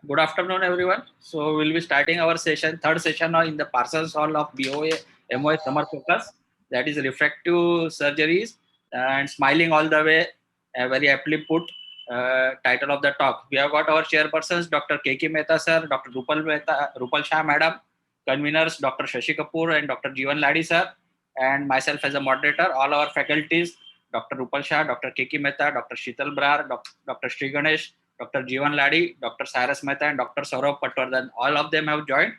Good afternoon, everyone. So we'll be starting our session, third session in the Parsons Hall of BOA MOA Summer Focus. That is refractive surgeries and smiling all the way. A very aptly put title of the talk. We have got our chairpersons, Dr. K.K. Mehta sir, Dr. Rupal Shah madam, conveners Dr. Shashi Kapoor and Dr. Jeevan Ladi sir, and myself as a moderator. All our faculties, Dr. Rupal Shah, Dr. K.K. Mehta, Dr. Sheetal Brar, Dr. Sri Ganesh, Dr. Jeevan Ladi, Dr. Cyrus Mehta, and Dr. Saurabh Patwardhan. All of them have joined.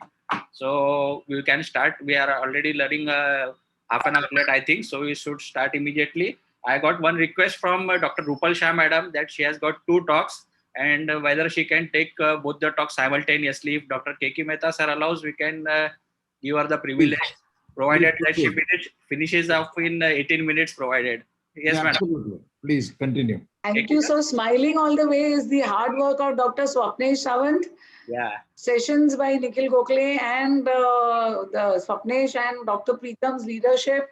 So we can start. We are already learning half an hour late, I think. So we should start immediately. I got one request from Dr. Rupal Shah madam that she has got 2 talks and whether she can take both the talks simultaneously. If Dr. K.K. Mehta sir allows, we can give her the privilege, provided that she finishes off in 18 minutes provided. Yes, yeah, madam. Absolutely. Please continue. Thank you. So smiling all the way is the hard work of Dr. Swapnesh Sawant. Yeah. Sessions by Nikhil Gokhale and the Swapnesh and Dr. Preetham's leadership.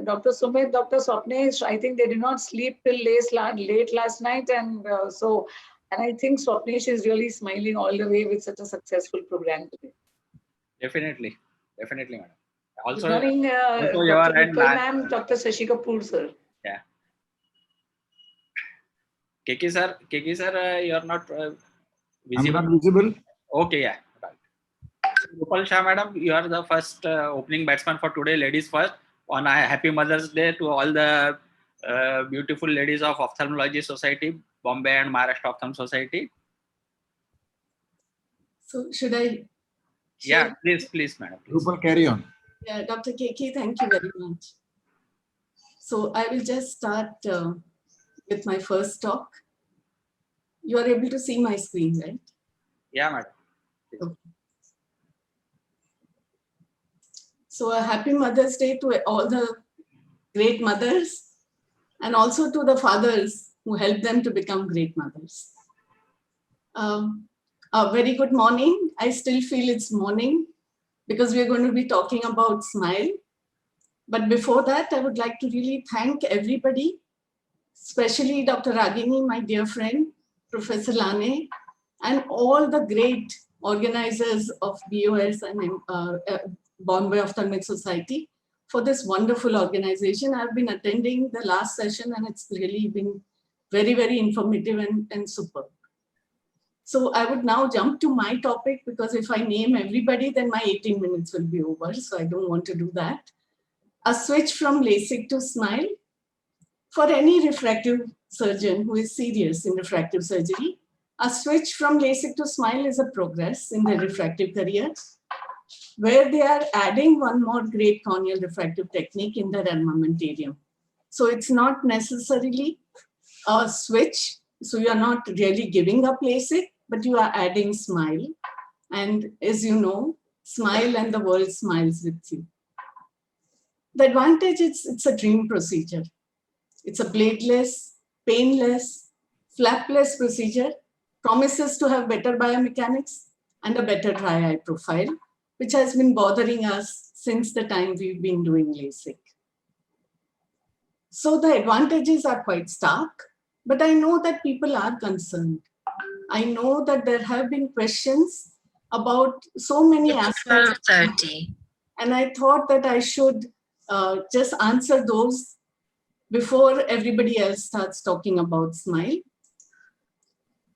Dr. Sumit, Dr. Swapnesh, I think they did not sleep till late last night. And I think Swapnesh is really smiling all the way with such a successful program today. Definitely, madam. Also, good morning, Dr. Rupal ma'am, Dr. Shashi Kapoor sir. Yeah. KK sir, you are not visible. I'm not visible. Okay, yeah. Right. So, Rupal Shah madam, you are the first opening batsman for today, ladies first. On a happy Mother's Day to all the beautiful ladies of Ophthalmology Society, Bombay and Maharashtra Ophthalm Society. So should I? Yeah, please, madam. Please. Rupal, carry on. Yeah, Dr. KK, thank you very much. So I will just start with my first talk. You are able to see my screen, right? Yeah, madam. Okay. So a happy Mother's Day to all the great mothers and also to the fathers who helped them to become great mothers. A very good morning. I still feel it's morning because we're going to be talking about smile. But before that, I would like to really thank everybody, especially Dr. Ragini, my dear friend, Professor Lane, and all the great organizers of BOS and Bombay Ophthalmic Society for this wonderful organization. I've been attending the last session and it's really been very, very informative and superb. So I would now jump to my topic because if I name everybody, then my 18 minutes will be over. So I don't want to do that. A switch from LASIK to SMILE. For any refractive surgeon who is serious in refractive surgery, a switch from LASIK to SMILE is a progress in their refractive career, where they are adding one more great corneal refractive technique in their armamentarium. So it's not necessarily a switch. So you are not really giving up LASIK, but you are adding SMILE. And as you know, smile and the world smiles with you. The advantage is it's a dream procedure. It's a bladeless, painless, flapless procedure, promises to have better biomechanics and a better dry eye profile, which has been bothering us since the time we've been doing LASIK. So the advantages are quite stark, but I know that people are concerned. I know that there have been questions about so many aspects. 12:30. And I thought that I should just answer those before everybody else starts talking about SMILE.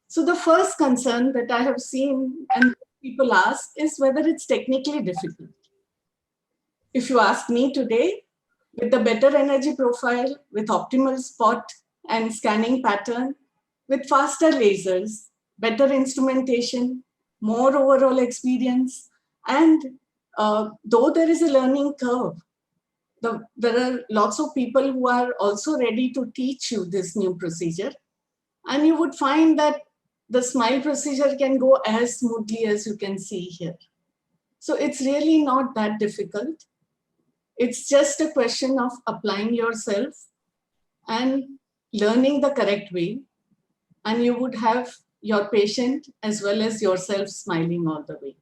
So the first concern that I have seen and people ask is whether it's technically difficult. If you ask me today, with the better energy profile, with optimal spot and scanning pattern, with faster lasers, better instrumentation, more overall experience, and though there is a learning curve, there are lots of people who are also ready to teach you this new procedure. And you would find that the SMILE procedure can go as smoothly as you can see here. So it's really not that difficult. It's just a question of applying yourself and learning the correct way. And you would have your patient as well as yourself smiling all the way.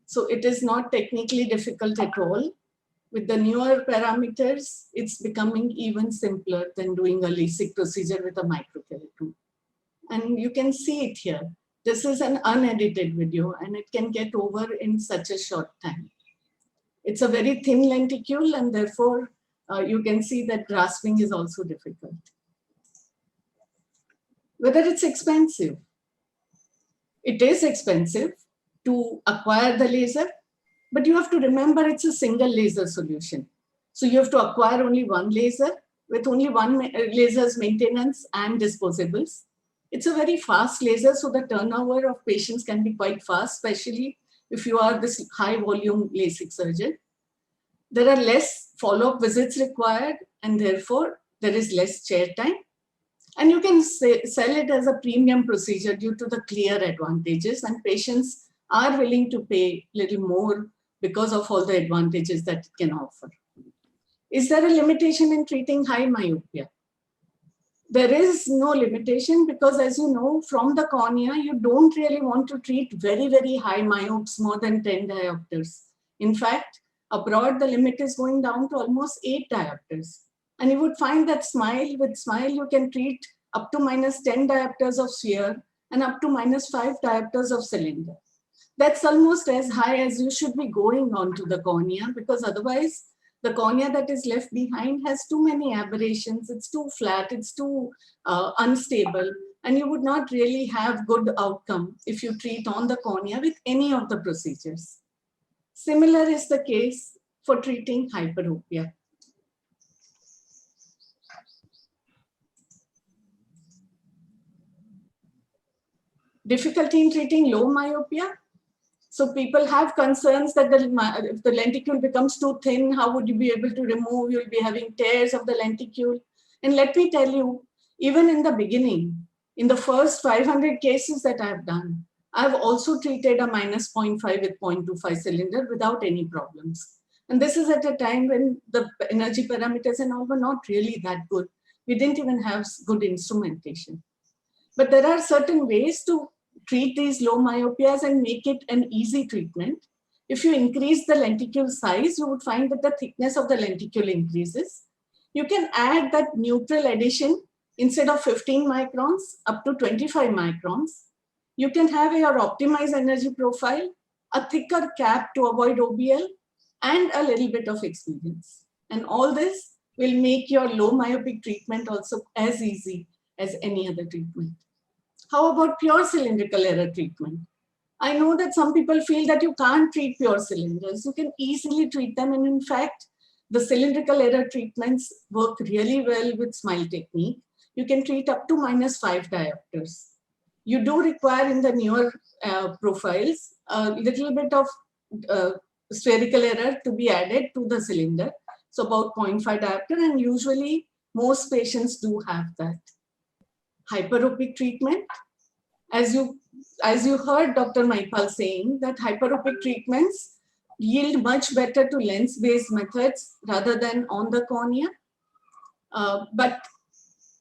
So it is not technically difficult at all. With the newer parameters, it's becoming even simpler than doing a LASIK procedure with a microkeratome. And you can see it here. This is an unedited video and it can get over in such a short time. It's a very thin lenticule and therefore you can see that grasping is also difficult. Whether it's expensive. It is expensive to acquire the laser, but you have to remember it's a single laser solution. So you have to acquire only one laser with only one laser's maintenance and disposables. It's a very fast laser, so the turnover of patients can be quite fast, especially if you are this high volume LASIK surgeon. There are less follow-up visits required and therefore there is less chair time. And you can sell it as a premium procedure due to the clear advantages, and patients are willing to pay a little more because of all the advantages that it can offer. Is there a limitation in treating high myopia? There is no limitation because, as you know, from the cornea, you don't really want to treat very, very high myopes more than 10 diopters. In fact, abroad, the limit is going down to almost 8 diopters. And you would find that with SMILE, you can treat up to -10 diopters of sphere and up to -5 diopters of cylinder. That's almost as high as you should be going on to the cornea, because otherwise the cornea that is left behind has too many aberrations, it's too flat, it's too unstable, and you would not really have good outcome if you treat on the cornea with any of the procedures. Similar is the case for treating hyperopia. Difficulty in treating low myopia. So people have concerns that if the lenticule becomes too thin, how would you be able to remove? You'll be having tears of the lenticule. And let me tell you, even in the beginning, in the first 500 cases that I've done, I've also treated a -0.5 with 0.25 cylinder without any problems. And this is at a time when the energy parameters and all were not really that good. We didn't even have good instrumentation. But there are certain ways to treat these low myopias and make it an easy treatment. If you increase the lenticule size, you would find that the thickness of the lenticule increases. You can add that neutral addition instead of 15 microns up to 25 microns. You can have your optimized energy profile, a thicker cap to avoid OBL, and a little bit of experience. And all this will make your low myopic treatment also as easy as any other treatment. How about pure cylindrical error treatment? I know that some people feel that you can't treat pure cylinders. You can easily treat them. And in fact, the cylindrical error treatments work really well with SMILE technique. You can treat up to -5 diopters. You do require in the newer profiles a little bit of spherical error to be added to the cylinder. So about 0.5 diopter, and usually most patients do have that. Hyperopic treatment, as you heard Dr. Maipal saying, that hyperopic treatments yield much better to lens-based methods rather than on the cornea. But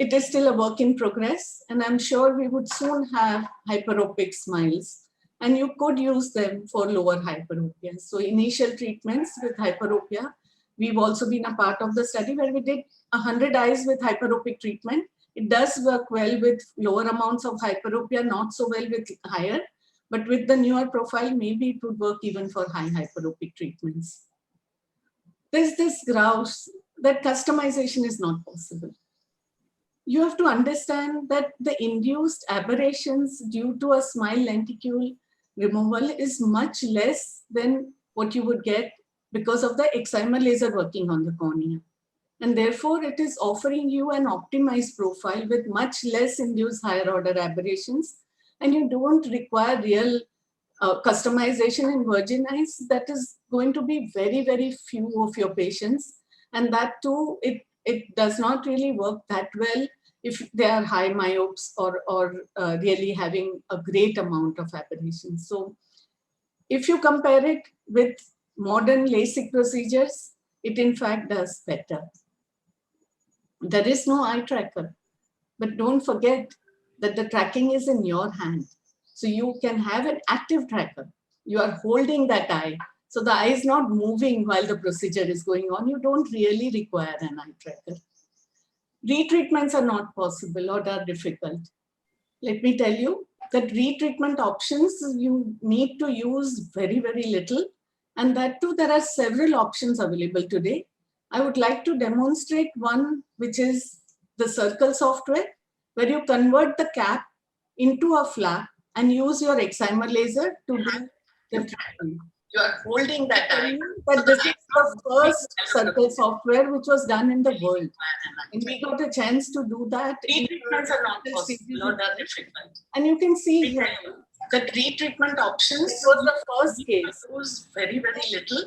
it is still a work in progress, and I'm sure we would soon have hyperopic SMILEs, and you could use them for lower hyperopia. So initial treatments with hyperopia, we've also been a part of the study where we did 100 eyes with hyperopic treatment. It does work well with lower amounts of hyperopia, not so well with higher, but with the newer profile, maybe it would work even for high hyperopic treatments. There's this grouse that customization is not possible. You have to understand that the induced aberrations due to a SMILE lenticule removal is much less than what you would get because of the excimer laser working on the cornea. And therefore, it is offering you an optimized profile with much less induced higher order aberrations. And you don't require real customization in virgin eyes. That is going to be very, very few of your patients. And that too, it does not really work that well if they are high myopes or really having a great amount of aberrations. So if you compare it with modern LASIK procedures, it in fact does better. There is no eye tracker, but don't forget that the tracking is in your hand. So you can have an active tracker. You are holding that eye. So the eye is not moving while the procedure is going on. You don't really require an eye tracker. Retreatments are not possible or are difficult. Let me tell you, that retreatment options, you need to use very, very little. And that too, there are several options available today. I would like to demonstrate one, which is the Circle software, where you convert the cap into a flap and use your excimer laser to do the treatment. You are holding that time. But this is the first Circle software which was done in the world. And we got a chance to do that. Retreatments are not possible. And you can see here that retreatment options was the first case. It was very, very little.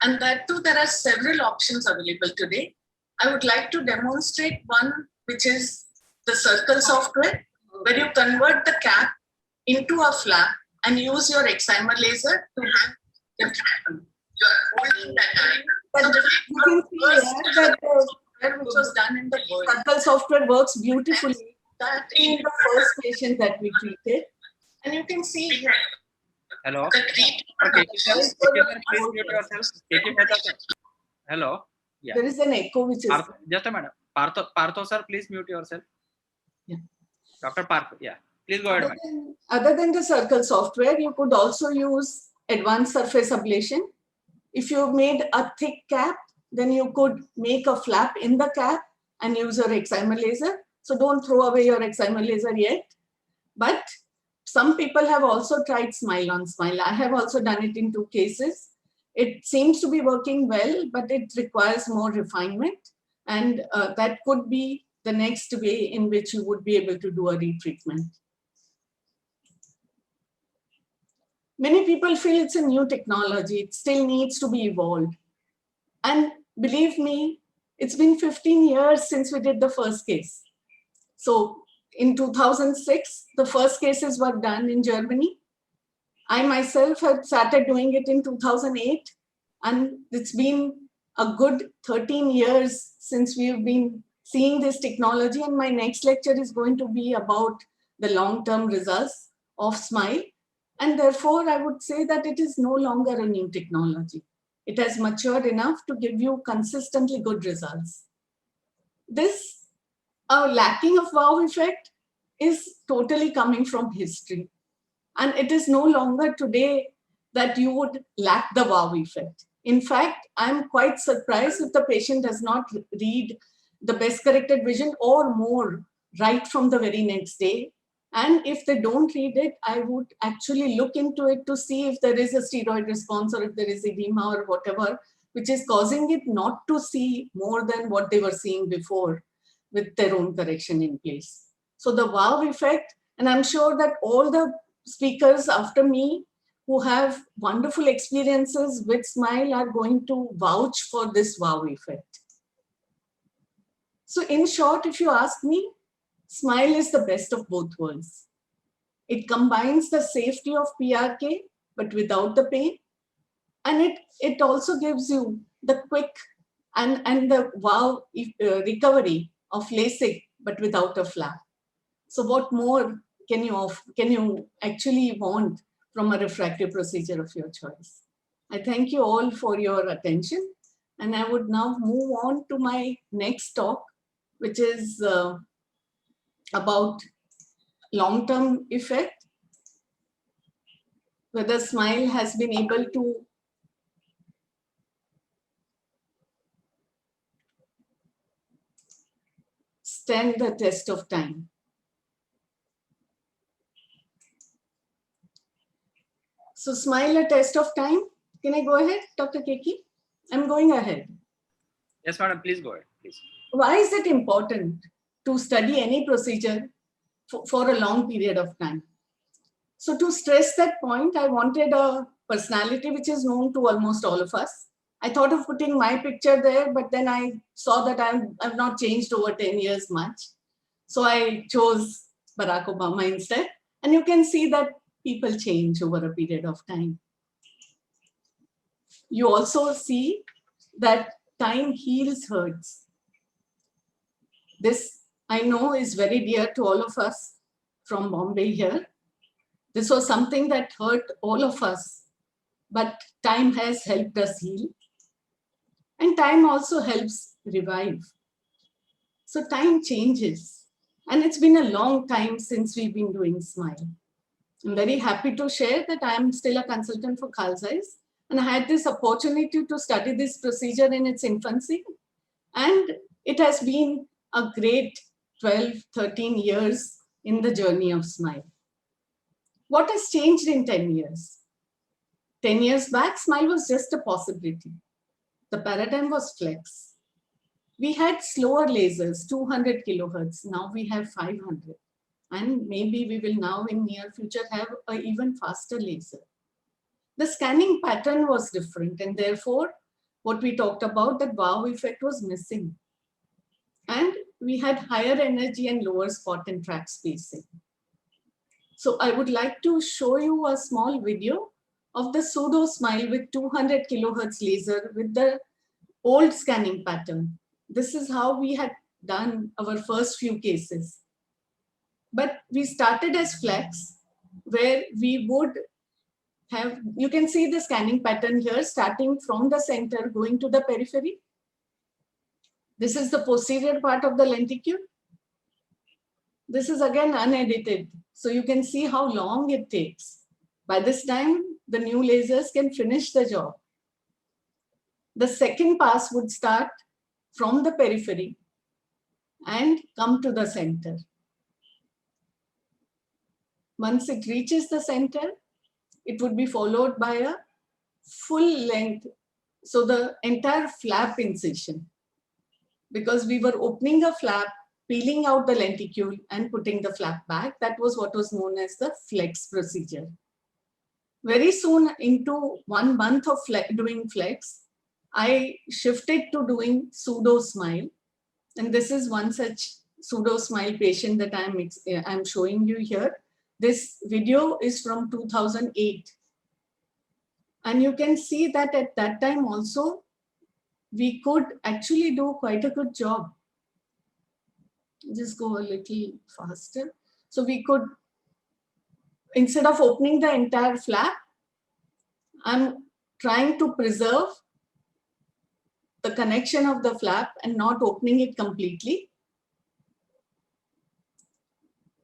And that too, there are several options available today. I would like to demonstrate one, which is the Circle software, where you convert the cap into a flap and use your excimer laser to have the treatment. You are holding that time. But you can see here that which was done in the world. Circle software works beautifully. That in the first patient that we treated. And you can see here. Hello. The Okay, treatment sir, please mute yourself. KK Mehta, sir. Hello. Yeah. There is an echo which is. Just a minute. Partho, sir, please mute yourself. Yeah. Dr. Partho, yeah. Please go ahead, madam. Other than the Circle software, you could also use advanced surface ablation. If you made a thick cap, then you could make a flap in the cap and use your excimer laser. So don't throw away your excimer laser yet. But some people have also tried Smile on Smile. I have also done it in 2 cases. It seems to be working well, but it requires more refinement. And that could be the next way in which you would be able to do a retreatment. Many people feel it's a new technology. It still needs to be evolved. And believe me, it's been 15 years since we did the first case. So in 2006, the first cases were done in Germany. I myself had started doing it in 2008, and it's been a good 13 years since we've been seeing this technology. And my next lecture is going to be about the long-term results of Smile. And therefore, I would say that it is no longer a new technology. It has matured enough to give you consistently good results. This lacking of wow effect is totally coming from history. And it is no longer today that you would lack the wow effect. In fact, I'm quite surprised if the patient does not read the best corrected vision or more right from the very next day. And if they don't read it, I would actually look into it to see if there is a steroid response or if there is edema or whatever, which is causing it not to see more than what they were seeing before with their own correction in place. So the wow effect, and I'm sure that all the speakers after me who have wonderful experiences with Smile are going to vouch for this wow effect. So in short, if you ask me, Smile is the best of both worlds. It combines the safety of PRK, but without the pain. And it also gives you the quick and the wow recovery of LASIK, but without a flap. So what more can you actually want from a refractive procedure of your choice? I thank you all for your attention. And I would now move on to my next talk, which is about long-term effect, whether Smile has been able to stand the test of time. So Smile a test of time. Can I go ahead, Dr. Keki? I'm going ahead. Yes, madam, please go ahead, please. Why is it important to study any procedure for a long period of time? So to stress that point, I wanted a personality which is known to almost all of us. I thought of putting my picture there, but then I saw that I've not changed over 10 years much. So I chose Barack Obama instead. And you can see that people change over a period of time. You also see that time heals hurts. This, I know, is very dear to all of us from Bombay here. This was something that hurt all of us, but time has helped us heal. And time also helps revive. So time changes. And it's been a long time since we've been doing Smile. I'm very happy to share that I am still a consultant for Carl Zeiss, and I had this opportunity to study this procedure in its infancy. And it has been a great 12, 13 years in the journey of SMILE. What has changed in 10 years? 10 years back, SMILE was just a possibility. The paradigm was flex. We had slower lasers, 200 kilohertz. Now we have 500. And maybe we will now in near future have an even faster laser. The scanning pattern was different, and therefore what we talked about, that wow effect was missing. And we had higher energy and lower spot and track spacing. So I would like to show you a small video of the pseudo SMILE with 200 kilohertz laser with the old scanning pattern. This is how we had done our first few cases. But we started as flex, where we would have, you can see the scanning pattern here, starting from the center, going to the periphery. This is the posterior part of the lenticule. This is again unedited. So you can see how long it takes. By this time, the new lasers can finish the job. The second pass would start from the periphery and come to the center. Once it reaches the center, it would be followed by a full length. So the entire flap incision, because we were opening a flap, peeling out the lenticule and putting the flap back. That was what was known as the flex procedure. Very soon into 1 month of doing flex, I shifted to doing pseudo SMILE. And this is one such pseudo SMILE patient that I'm showing you here. This video is from 2008. And you can see that at that time also, we could actually do quite a good job. Just go a little faster. So we could, instead of opening the entire flap, I'm trying to preserve the connection of the flap and not opening it completely.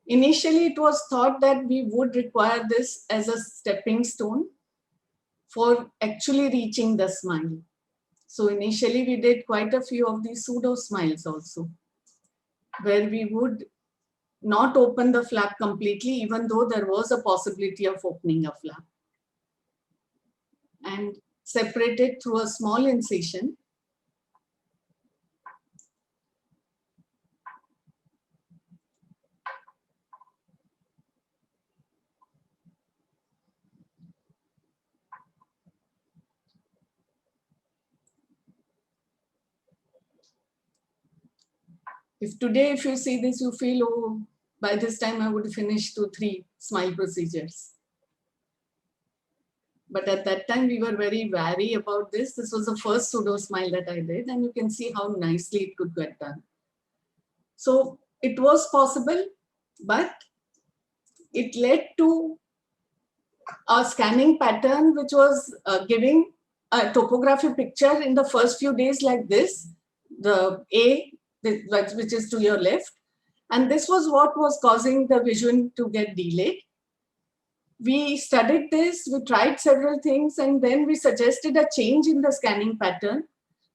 Initially, it was thought that we would require this as a stepping stone for actually reaching the SMILE. So initially, we did quite a few of these pseudo SMILEs also, where we would not open the flap completely, even though there was a possibility of opening a flap, and separate it through a small incision. If today, if you see this, you feel, oh, by this time I would finish 2-3 SMILE procedures. But at that time, we were very wary about this. This was the first pseudo SMILE that I did, and you can see how nicely it could get done. So it was possible, but it led to a scanning pattern which was giving a topography picture in the first few days like this, the A, which is to your left. And this was what was causing the vision to get delayed. We studied this, we tried several things, and then we suggested a change in the scanning pattern,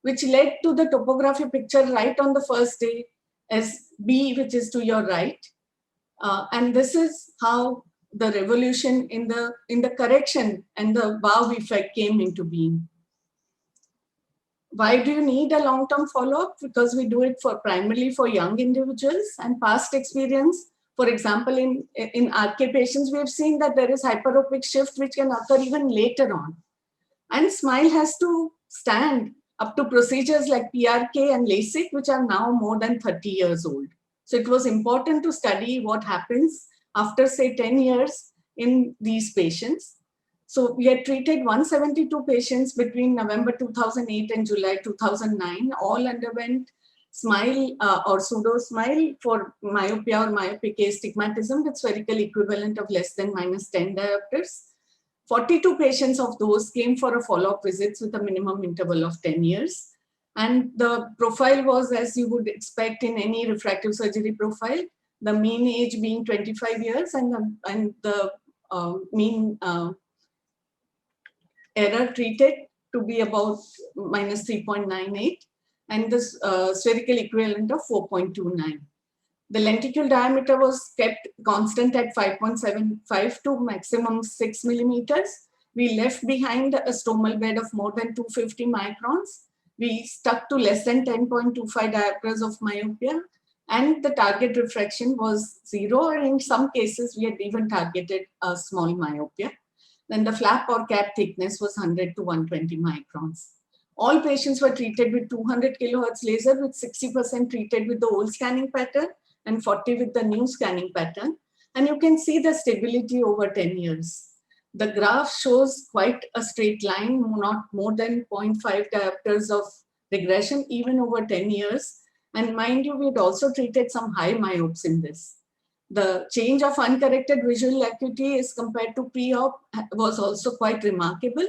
which led to the topography picture right on the first day as B, which is to your right. And this is how the revolution in the correction and the wow effect came into being. Why do you need a long-term follow-up? Because we do it primarily for young individuals, and past experience. For example, in RK patients, we have seen that there is hyperopic shift which can occur even later on. And SMILE has to stand up to procedures like PRK and LASIK, which are now more than 30 years old. So it was important to study what happens after, say, 10 years in these patients. So we had treated 172 patients between November 2008 and July 2009. All underwent SMILE or pseudo SMILE for myopia or myopic astigmatism with spherical equivalent of less than -10 diopters. 42 patients of those came for a follow-up visits with a minimum interval of 10 years. And the profile was, as you would expect in any refractive surgery profile, the mean age being 25 years and the mean error treated to be about -3.98, and this spherical equivalent of 4.29. The lenticle diameter was kept constant at 5.75 to maximum 6 millimeters. We left behind a stromal bed of more than 250 microns. We stuck to less than 10.25 diopters of myopia, and the target refraction was 0, or in some cases we had even targeted a small myopia. Then the flap or cap thickness was 100 to 120 microns. All patients were treated with 200 kilohertz laser, with 60% treated with the old scanning pattern and 40 with the new scanning pattern. And you can see the stability over 10 years. The graph shows quite a straight line, not more than 0.5 diopters of regression, even over 10 years. And mind you, we'd also treated some high myopes in this. The change of uncorrected visual acuity as compared to pre-op was also quite remarkable,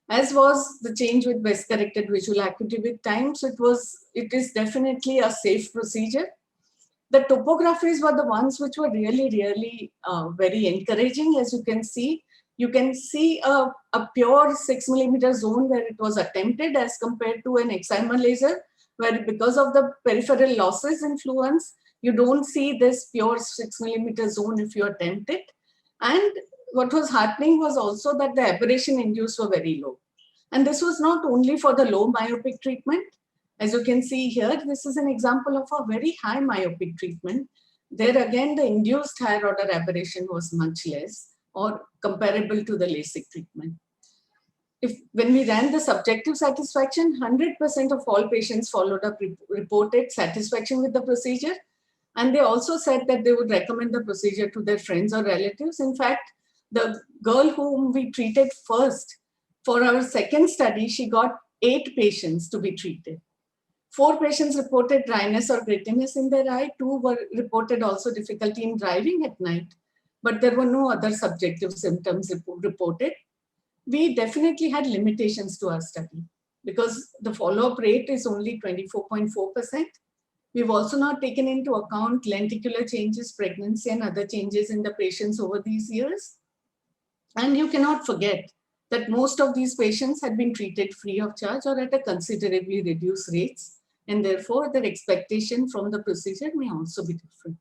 as was the change with best corrected visual acuity with time. So it is definitely a safe procedure. The topographies were the ones which were really, really very encouraging. As you can see a pure 6 millimeter zone where it was attempted, as compared to an excimer laser, where because of the peripheral losses influence, you don't see this pure 6 millimeter zone if you attempt it. And what was happening was also that the aberration induced were very low. And this was not only for the low myopic treatment. As you can see here, this is an example of a very high myopic treatment. There again, the induced higher order aberration was much less, or comparable to the LASIK treatment. When we ran the subjective satisfaction, 100% of all patients followed up reported satisfaction with the procedure. And they also said that they would recommend the procedure to their friends or relatives. In fact, the girl whom we treated first for our second study, she got 8 patients to be treated. 4 patients reported dryness or grittiness in their eye. 2 were reported also difficulty in driving at night, but there were no other subjective symptoms reported. We definitely had limitations to our study because the follow-up rate is only 24.4%. We've also not taken into account lenticular changes, pregnancy, and other changes in the patients over these years. And you cannot forget that most of these patients had been treated free of charge or at a considerably reduced rates, and therefore their expectation from the procedure may also be different.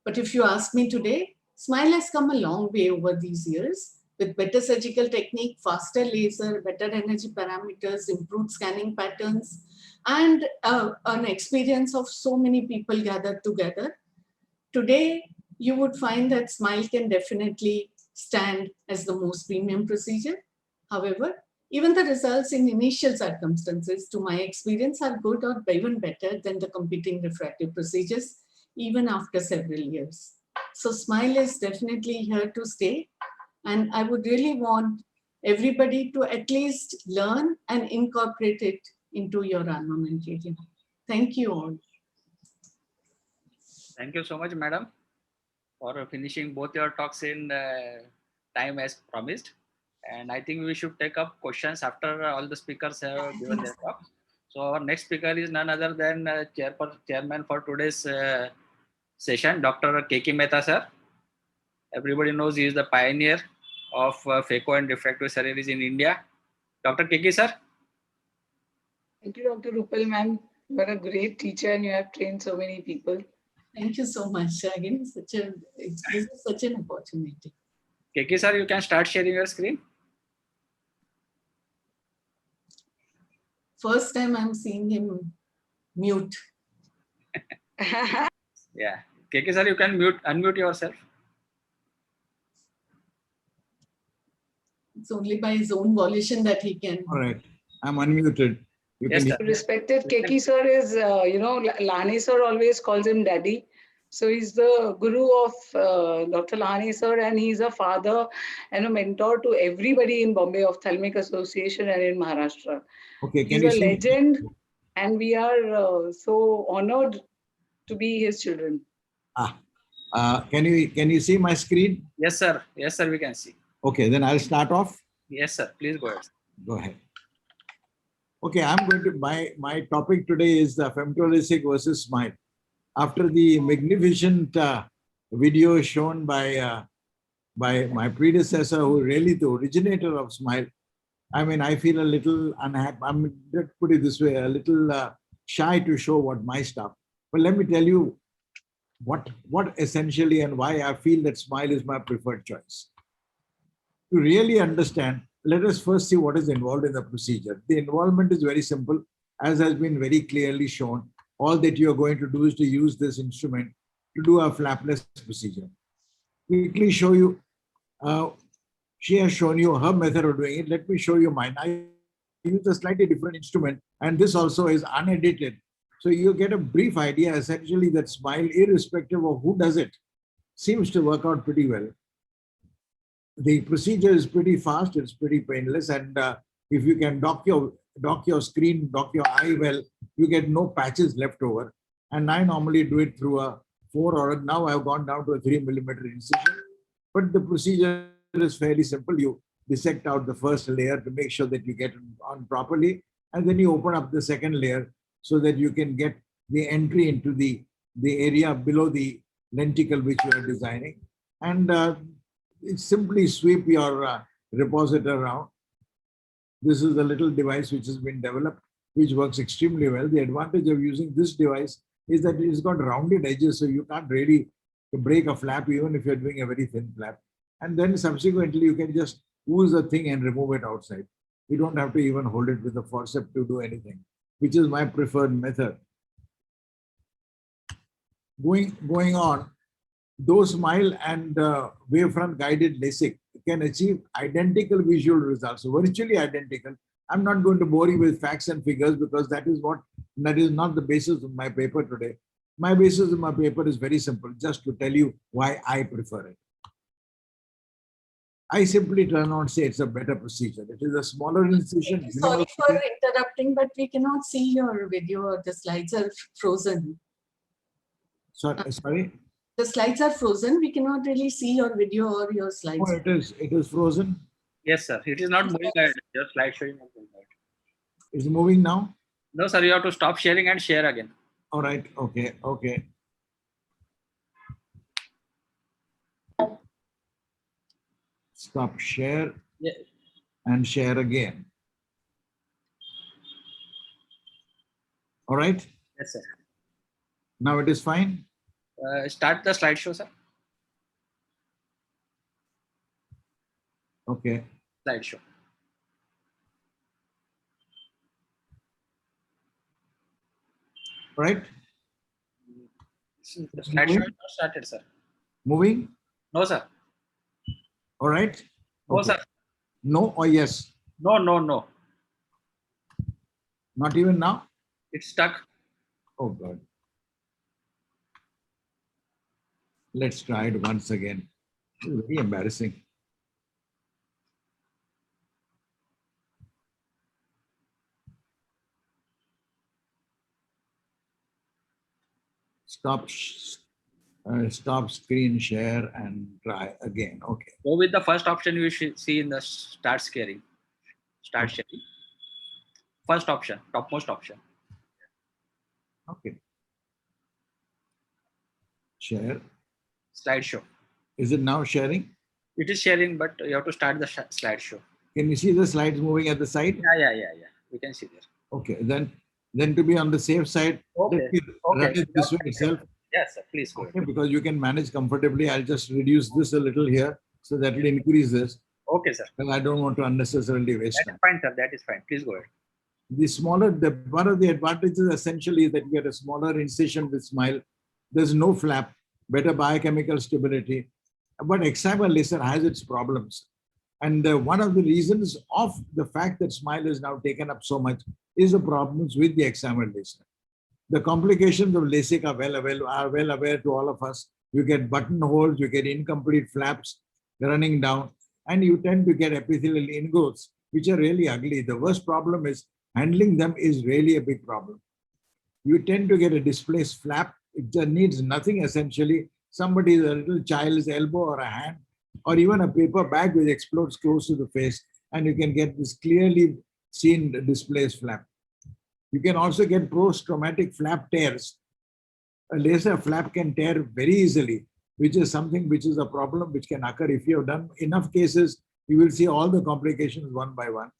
But if you ask me today, SMILE has come a long way over these years with better surgical technique, faster laser, better energy parameters, improved scanning patterns, and an experience of so many people gathered together. Today, you would find that SMILE can definitely stand as the most premium procedure. However, even the results in initial circumstances, to my experience, are good or even better than the competing refractive procedures, even after several years. So SMILE is definitely here to stay. And I would really want everybody to at least learn and incorporate it into your armamentarium. Thank you all. Thank you so much, madam, for finishing both your talks in time as promised. And I think we should take up questions after all the speakers have given their talk. So our next speaker is none other than chairman for today's session, Dr. K.K. Mehta, sir. Everybody knows he is the pioneer of phaco and refractive surgeries in India. Dr. K.K. sir. Thank you, Dr. Rupal, ma'am. You are a great teacher and you have trained so many people. Thank you so much. Again, this is such an opportunity. K.K. sir, you can start sharing your screen. First time I'm seeing him mute. Yeah. K.K. sir, you can unmute yourself. It's only by his own volition that he can. All right. I'm unmuted. You Yes, can sir. Respected K.K. sir is, Lahani sir always calls him daddy. So he's the guru of Dr. Lahani sir, and he's a father and a mentor to everybody in Bombay Ophthalmic Association and in Maharashtra. Okay, He's can you a see? legend, and we are so honored to be his children. Can you see my screen? Yes, sir. Yes, sir, we can see. Okay, then I'll start off. Yes, sir. Please go ahead. Go ahead. Okay, I'm going to, my topic today is the femtolasic versus SMILE. After the magnificent video shown by by my predecessor, who really the originator of Smile. I mean, I feel a little unhappy. Let's put it this way, a little shy to show what my stuff. But let me tell you what essentially and why I feel that Smile is my preferred choice. To really understand, let us first see what is involved in the procedure. The involvement is very simple, as has been very clearly shown. All that you are going to do is to use this instrument to do a flapless procedure. Quickly show you, she has shown you her method of doing it. Let me show you mine. I use a slightly different instrument, and this also is unedited. So you get a brief idea essentially that Smile, irrespective of who does it, seems to work out pretty well. The procedure is pretty fast, it's pretty painless, and if you can dock your screen, dock your eye well, you get no patches left over. And I normally do it through a 4, or now I've gone down to a 3 millimeter incision. But the procedure is fairly simple. You dissect out the first layer to make sure that you get it on properly, and then you open up the second layer so that you can get the entry into the area below the lenticle which you are designing. And simply sweep your repositor around. This is a little device which has been developed, which works extremely well. The advantage of using this device is that it's got rounded edges, so you can't really break a flap even if you're doing a very thin flap. And then subsequently, you can just ooze the thing and remove it outside. You don't have to even hold it with a forceps to do anything, which is my preferred method. Going on, those Smile and wavefront guided LASIK can achieve identical visual results, virtually identical. I'm not going to bore you with facts and figures because that is not the basis of my paper today. My basis of my paper is very simple, just to tell you why I prefer it. I simply turn on say it's a better procedure. It is a smaller incision. Sorry for interrupting, but we cannot see your video, or the slides are frozen. Sorry? The slides are frozen. We cannot really see your video or your slides. Oh, it is frozen. Yes, sir. It is not moving ahead. Your slide showing not moving ahead. It's moving now. No, sir. You have to stop sharing and share again. All right. Okay. Okay. Stop share. Yeah. And share again. All right. Yes, sir. Now it is fine. Start the slideshow, sir. Okay. Slideshow. All right. The slideshow is not started, sir. Moving. No, sir. All right. No, Okay. sir. No or yes? No, no, no. Not even now? It's stuck. Oh God. Let's try it once again. This is very embarrassing. Stop screen share and try again. Okay. Go with the first option you should see in the start sharing. Start sharing. First option, topmost option. Okay. Share. Slideshow. Is it now sharing? It is sharing, but you have to start the slideshow. Can you see the slides moving at the side? Yeah. We can see there. Okay. Then to be on the safe side, Okay. let me run it this way itself. Yes, sir. Please go Okay, ahead. because you can manage comfortably. I'll just reduce this a little here so that will increase this. Okay, sir. And I don't want to unnecessarily waste That time. is fine, sir. That is fine. Please go ahead. One of the advantages essentially is that you get a smaller incision with Smile. There's no flap, better biochemical stability. But excimer laser has its problems. And one of the reasons of the fact that Smile is now taken up so much is the problems with the excimer laser. The complications of LASIK are well aware to all of us. You get buttonholes, you get incomplete flaps running down, and you tend to get epithelial ingrowths, which are really ugly. The worst problem is handling them is really a big problem. You tend to get a displaced flap. It just needs nothing essentially. Somebody's a little child's elbow or a hand, or even a paper bag which explodes close to the face, and you can get this clearly seen displaced flap. You can also get post-traumatic flap tears. A laser flap can tear very easily. which is something which is a problem which can occur. If you have done enough cases, you will see all the complications one by one.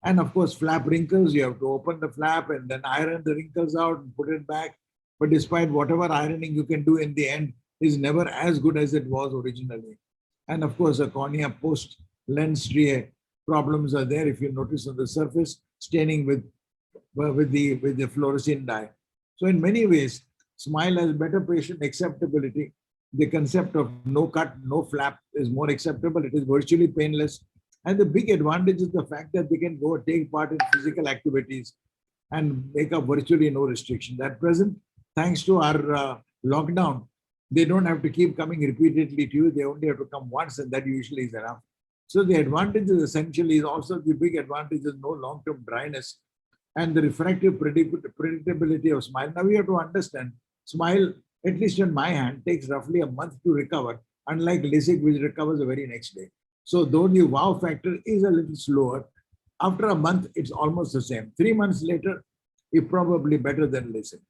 And of course, flap wrinkles, you have to open the flap and then iron the wrinkles out and put it back. But despite whatever ironing you can do, in the end, is never as good as it was originally. And of course, the cornea post-lens striae problems are there. If you notice on the surface, staining with the fluorescein dye. So in many ways, smile has better patient acceptability. The concept of no cut, no flap is more acceptable. It is virtually painless. And the big advantage is the fact that they can go take part in physical activities and make up virtually no restriction. At present, thanks to our lockdown, they don't have to keep coming repeatedly to you. They only have to come once, and that usually is enough. So the advantage is essentially also the big advantage is no long-term dryness and the refractive predictability of smile. Now we have to understand, smile, at least in my hand, takes roughly a month to recover, unlike LASIK, which recovers the very next day. So though the wow factor is a little slower, after a month, it's almost the same. 3 months later, it's probably better than LASIK.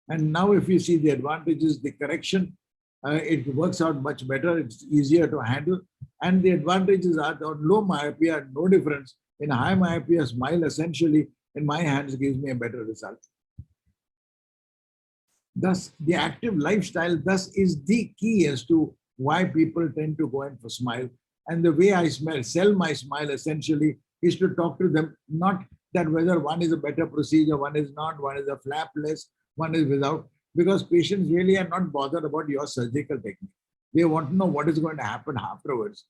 And now if you see the advantages, the correction, it works out much better. It's easier to handle. And the advantages are on low myopia, no difference. In high myopia, smile essentially in my hands gives me a better result. Thus, the active lifestyle thus is the key as to why people tend to go in for smile. And the way I sell my smile essentially is to talk to them, not that whether one is a better procedure, one is not, one is a flapless, one is without, because patients really are not bothered about your surgical technique. They want to know what is going to happen afterwards.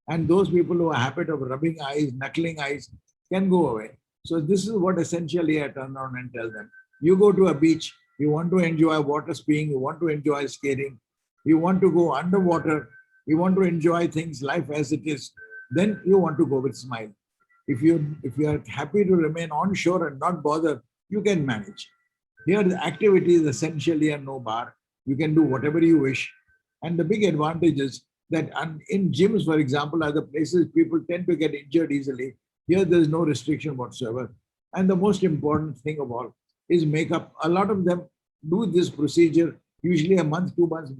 And those people who have a habit of rubbing eyes, knuckling eyes can go away. So this is what essentially I turn around and tell them. You go to a beach, you want to enjoy water skiing, you want to enjoy skating, you want to go underwater, you want to enjoy things, life as it is, then you want to go with smile. If you are happy to remain on shore and not bother, you can manage. Here the activity is essentially a no bar. You can do whatever you wish. And the big advantage is that in gyms, for example, are the places people tend to get injured easily. Here there's no restriction whatsoever. And the most important thing of all is makeup. A lot of them do this procedure usually a month, 2 months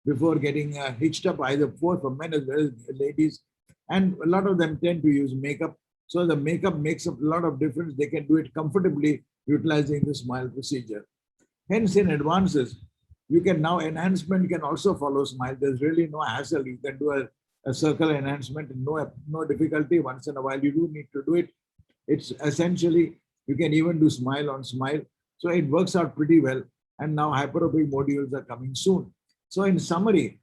before getting hitched up, either for men as well as ladies. And a lot of them tend to use makeup. So the makeup makes a lot of difference. They can do it comfortably utilizing the smile procedure. Hence, in advances, you can now, enhancement can also follow smile. There's really no hassle. You can do a circle enhancement, no difficulty. Once in a while, you do need to do it. It's essentially, you can even do smile on smile. So it works out pretty well. And now hyperopic modules are coming soon. So in summary,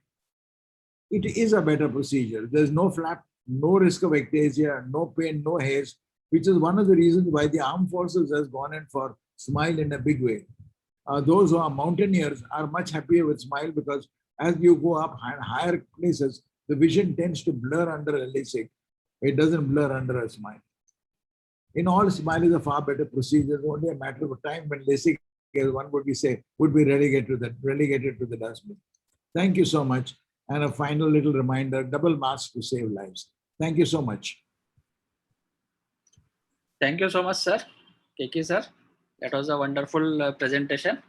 it is a better procedure. There's no flap, no risk of ectasia, no pain, no hairs, which is one of the reasons why the armed forces has gone in for smile in a big way. Those who are mountaineers are much happier with smile because as you go up higher places, the vision tends to blur under a LASIK. It doesn't blur under a smile. In all, smile is a far better procedure. It's only a matter of time when LASIK, as one would be relegated to the dustbin. Thank you so much. And a final little reminder, double mask to save lives. Thank you so much. Thank you so much, sir. Keki sir. That was a wonderful presentation.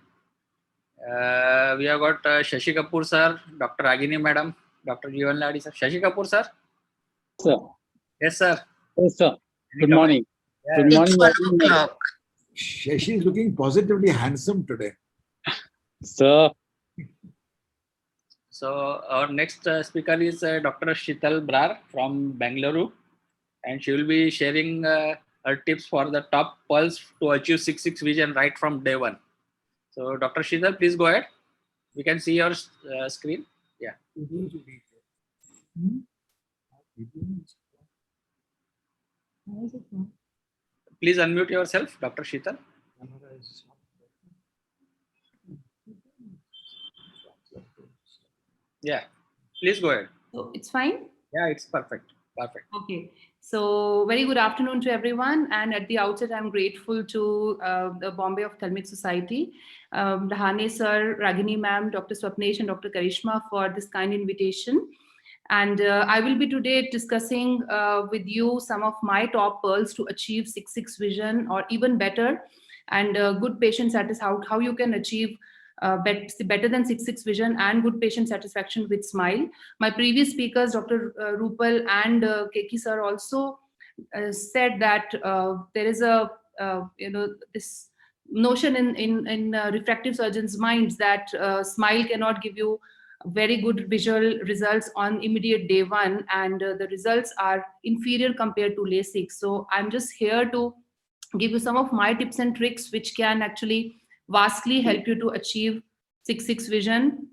We have got Shashi Kapoor sir, Dr. Ragini madam, Dr. Jeevan Ladi sir. Shashi Kapoor sir. Sir. Yes, sir. Yes, sir. Good morning. Yeah. Good morning. Shashi is looking positively handsome today. Sir. So our next speaker is Dr. Sheetal Brar from Bangalore, and she will be sharing her tips for the top pearls to achieve 6/6 vision right from day one. So Dr. Sheetal, please go ahead. We can see your screen. Yeah. Please unmute yourself, Dr. Sheetal. Yeah, please go ahead. So it's fine? Yeah, it's perfect. Perfect. Okay. So very good afternoon to everyone. And at the outset, I'm grateful to the Bombay Ophthalmic Society, Rahane sir, Ragini ma'am, Dr. Swapnesh and Dr. Karishma for this kind invitation. And I will be today discussing with you some of my top pearls to achieve 6/6 vision or even better and good patient satisfaction, how you can achieve better than 6/6 vision and good patient satisfaction with SMILE. My previous speakers, Dr. Rupal and Keki sir, also said that there is a this notion in refractive surgeons' minds that SMILE cannot give you very good visual results on immediate day one, and the results are inferior compared to LASIK. So I'm just here to give you some of my tips and tricks which can actually vastly help you to achieve 6/6 vision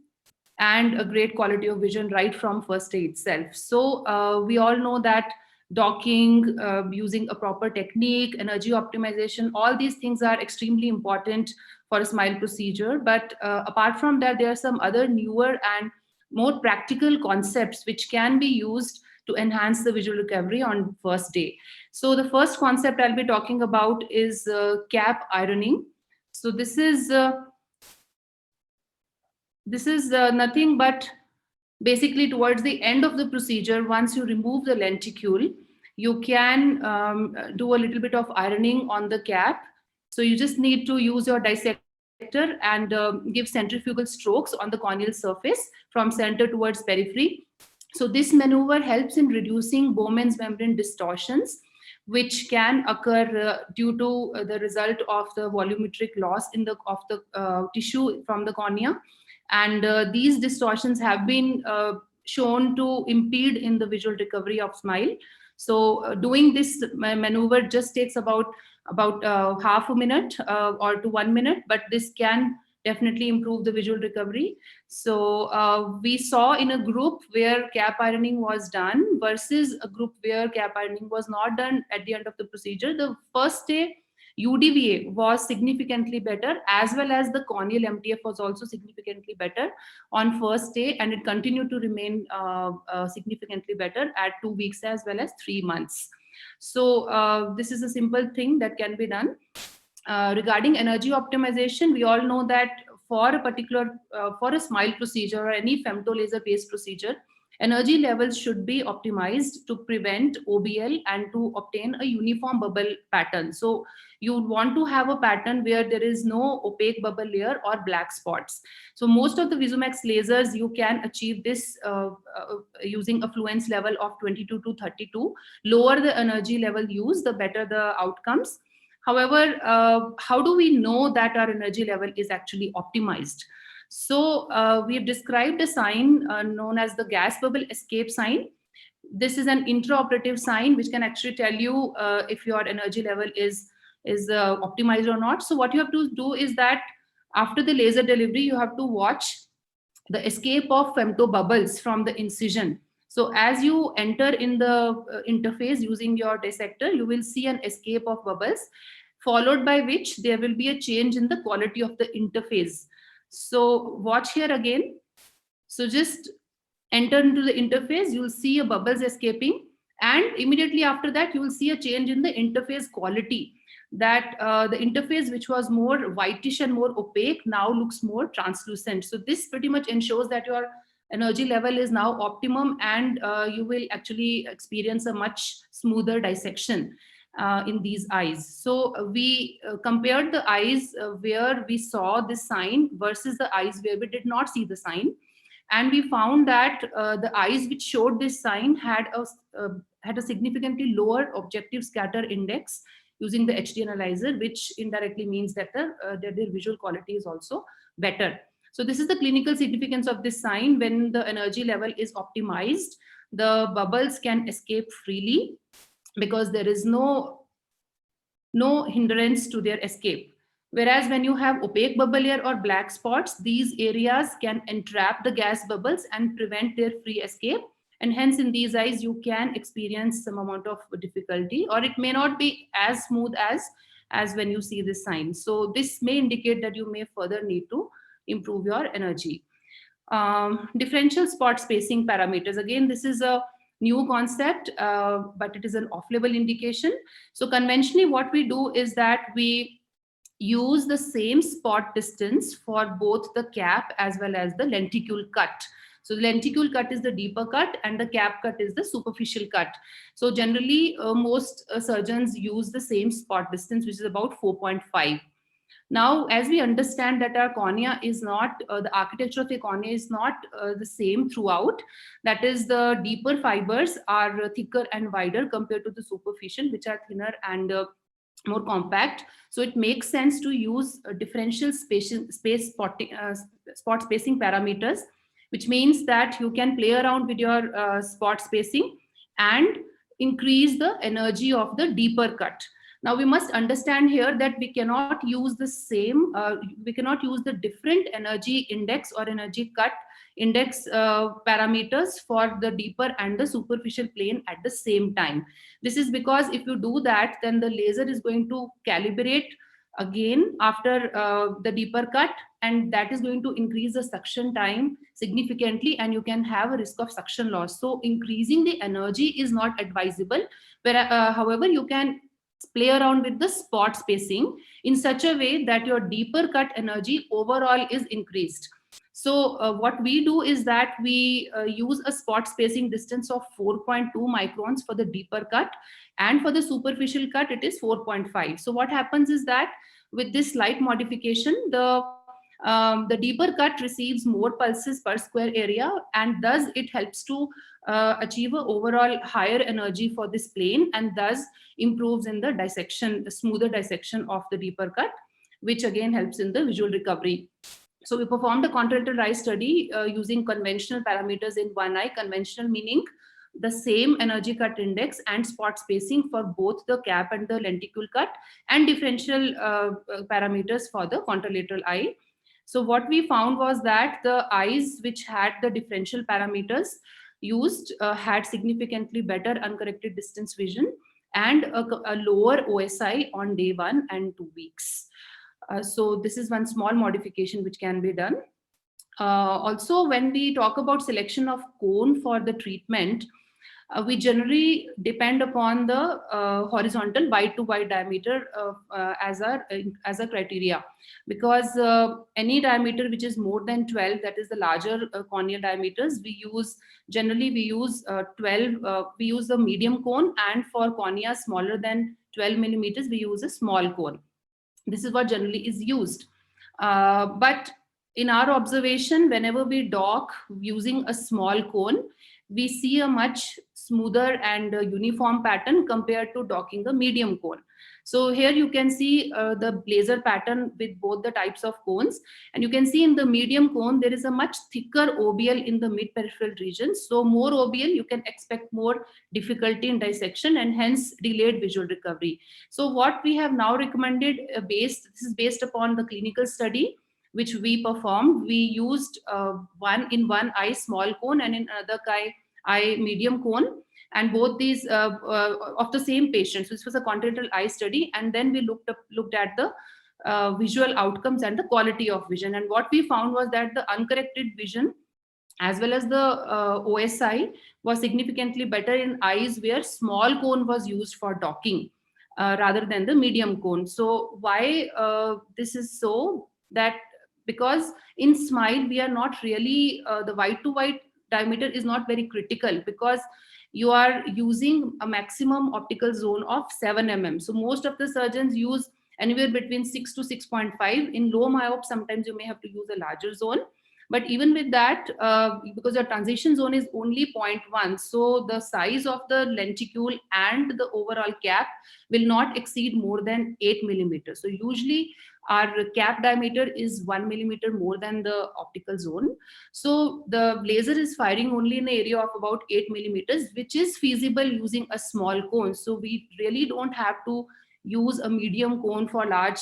and a great quality of vision right from first day itself. So we all know that docking, using a proper technique, energy optimization, all these things are extremely important for a SMILE procedure. But apart from that, there are some other newer and more practical concepts which can be used to enhance the visual recovery on first day. So the first concept I'll be talking about is cap ironing. So this is nothing but basically towards the end of the procedure, once you remove the lenticule, you can do a little bit of ironing on the cap. So you just need to use your dissector and give centrifugal strokes on the corneal surface from center towards periphery. So this maneuver helps in reducing Bowman's membrane distortions, which can occur due to the result of the volumetric loss of the tissue from the cornea. And these distortions have been shown to impede in the visual recovery of SMILE. So doing this maneuver just takes about half a minute or to 1 minute, but this can definitely improve the visual recovery. So we saw in a group where cap ironing was done versus a group where cap ironing was not done at the end of the procedure. The first day UDVA was significantly better, as well as the corneal MTF was also significantly better on first day, and it continued to remain significantly better at 2 weeks as well as 3 months. So this is a simple thing that can be done. Regarding energy optimization, we all know that for a particular, for a SMILE procedure or any femtolaser based procedure, energy levels should be optimized to prevent OBL and to obtain a uniform bubble pattern. So you want to have a pattern where there is no opaque bubble layer or black spots. So most of the Visumax lasers, you can achieve this using a fluence level of 22 to 32. Lower the energy level used, the better the outcomes. However, how do we know that our energy level is actually optimized? So we have described a sign known as the gas bubble escape sign. This is an intraoperative sign which can actually tell you if your energy level is optimized or not. So what you have to do is that after the laser delivery, you have to watch the escape of femto bubbles from the incision. So as you enter in the interface using your dissector, you will see an escape of bubbles, followed by which there will be a change in the quality of the interface. So watch here again. So just enter into the interface, you'll see a bubbles escaping, and immediately after that, you will see a change in the interface quality. That the interface which was more whitish and more opaque now looks more translucent. So this pretty much ensures that your energy level is now optimum, and you will actually experience a much smoother dissection in these eyes. So we compared the eyes where we saw this sign versus the eyes where we did not see the sign. And we found that the eyes which showed this sign had a significantly lower objective scatter index using the HD analyzer, which indirectly means that their visual quality is also better. So this is the clinical significance of this sign. When the energy level is optimized, the bubbles can escape freely because there is no hindrance to their escape. Whereas when you have opaque bubble layer or black spots, these areas can entrap the gas bubbles and prevent their free escape. And hence in these eyes, you can experience some amount of difficulty, or it may not be as smooth as when you see this sign. So this may indicate that you may further need to improve your energy. Differential spot spacing parameters. Again, this is a new concept, but it is an off-label indication. So conventionally, what we do is that we use the same spot distance for both the cap as well as the lenticule cut. So the lenticule cut is the deeper cut and the cap cut is the superficial cut. So generally, most surgeons use the same spot distance, which is about 4.5. Now, as we understand that our cornea is not, the architecture of the cornea is not the same throughout. That is, the deeper fibers are thicker and wider compared to the superficial, which are thinner and more compact. So it makes sense to use differential spot spacing parameters, which means that you can play around with your spot spacing and increase the energy of the deeper cut. Now we must understand here that we cannot use the same, we cannot use the different energy index or energy cut index parameters for the deeper and the superficial plane at the same time. This is because if you do that, then the laser is going to calibrate again after the deeper cut, and that is going to increase the suction time significantly, and you can have a risk of suction loss. So increasing the energy is not advisable. However, you can play around with the spot spacing in such a way that your deeper cut energy overall is increased. So what we do is that we use a spot spacing distance of 4.2 microns for the deeper cut, and for the superficial cut it is 4.5. So what happens is that with this slight modification, the deeper cut receives more pulses per square area, and thus it helps to achieve an overall higher energy for this plane, and thus improves in the dissection, the smoother dissection of the deeper cut, which again helps in the visual recovery. So we performed a contralateral eye study using conventional parameters in one eye, conventional meaning the same energy cut index and spot spacing for both the cap and the lenticule cut, and differential parameters for the contralateral eye. So what we found was that the eyes which had the differential parameters used had significantly better uncorrected distance vision and a lower OSI on day 1 and 2 weeks. So this is one small modification which can be done. Also, when we talk about selection of cone for the treatment, we generally depend upon the horizontal wide to wide diameter as a criteria, because any diameter which is more than 12, that is the larger corneal diameters, we use generally 12, we use the medium cone, and for cornea smaller than 12 millimeters we use a small cone. This is what generally is used. But in our observation, whenever we dock using a small cone, we see a much smoother and uniform pattern compared to docking the medium cone. So here you can see the laser pattern with both the types of cones, and you can see in the medium cone there is a much thicker OBL in the mid-peripheral region. So more OBL, you can expect more difficulty in dissection and hence delayed visual recovery. So what we have now recommended, this is based upon the clinical study which we performed. We used in one eye small cone and in another eye medium cone, and both these of the same patient. So this was a contralateral eye study, and then we looked at the visual outcomes and the quality of vision. And what we found was that the uncorrected vision as well as the OSI was significantly better in eyes where small cone was used for docking rather than the medium cone. So why this is so? That because in SMILE we are not really the wide to wide diameter is not very critical, because you are using a maximum optical zone of 7 mm. So most of the surgeons use anywhere between 6 to 6.5. In low myope, sometimes you may have to use a larger zone. But even with that, because your transition zone is only 0.1, so the size of the lenticule and the overall cap will not exceed more than 8 millimeters. So usually our cap diameter is 1 millimeter more than the optical zone. So the laser is firing only in the area of about 8 millimeters, which is feasible using a small cone. So we really don't have to use a medium cone for large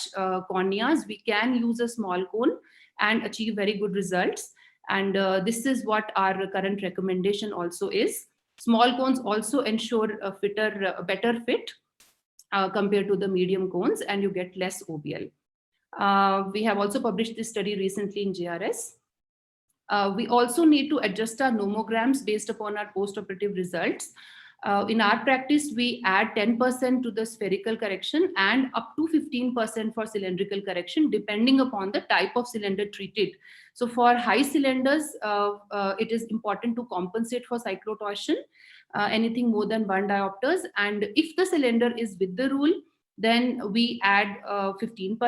corneas. We can use a small cone and achieve very good results. And this is what our current recommendation also is. Small cones also ensure a better fit compared to the medium cones, and you get less OBL. We have also published this study recently in JRS. We also need to adjust our nomograms based upon our post-operative results. In our practice, we add 10% to the spherical correction and up to 15% for cylindrical correction, depending upon the type of cylinder treated. So for high cylinders, it is important to compensate for cyclotorsion, anything more than 1 diopters. And if the cylinder is with the rule, then we add 15%.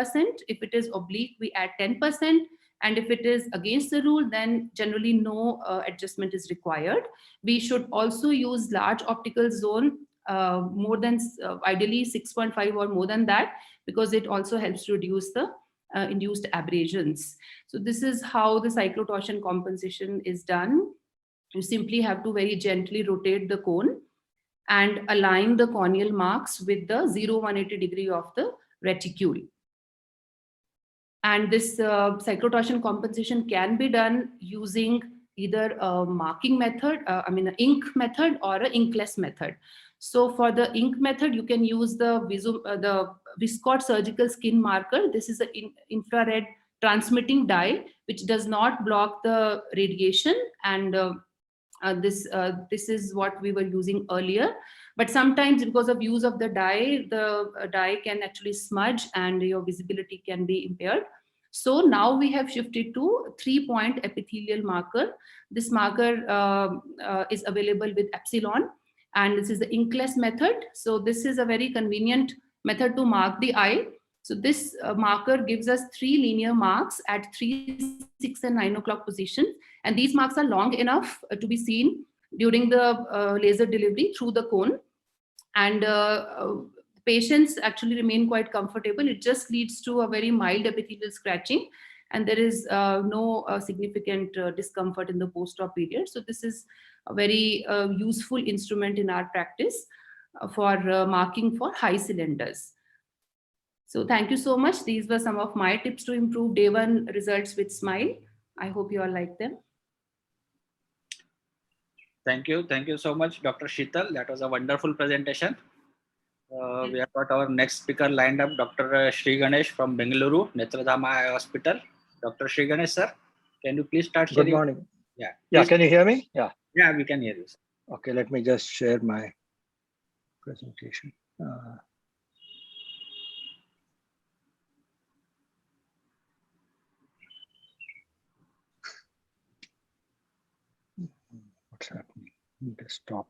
If it is oblique, we add 10%. And if it is against the rule, then generally no adjustment is required. We should also use large optical zone, more than ideally 6.5 or more than that, because it also helps to reduce the induced abrasions. So this is how the cyclotorsion compensation is done. You simply have to very gently rotate the cone and align the corneal marks with the 0-180 degree of the reticule. And this cyclotorsion compensation can be done using either a marking method, an ink method, or an inkless method. So for the ink method, you can use the Viscot surgical skin marker. This is an infrared transmitting dye, which does not block the radiation. And this is what we were using earlier. But sometimes because of use of the dye can actually smudge and your visibility can be impaired. So now we have shifted to 3-point epithelial marker. This marker is available with Epsilon, and this is the inkless method. So this is a very convenient method to mark the eye. So this marker gives us 3 linear marks at 3, 6, and 9 o'clock position. And these marks are long enough to be seen during the laser delivery through the cone. And patients actually remain quite comfortable. It just leads to a very mild epithelial scratching, and there is no significant discomfort in the post-op period. So this is a very useful instrument in our practice for marking for high cylinders. So thank you so much. These were some of my tips to improve day 1 results with SMILE. I hope you all like them. Thank you. Thank you so much, Dr. Sheetal. That was a wonderful presentation. We have got our next speaker lined up, Dr. Sri Ganesh from Bengaluru, Netradhama Eye Hospital. Dr. Sri Ganesh, sir, can you please start sharing? Good morning. Yeah. Yeah, Please. can you hear me? Yeah. Yeah, we can hear you, sir. Okay, let me just share my presentation. What's happening? Desktop.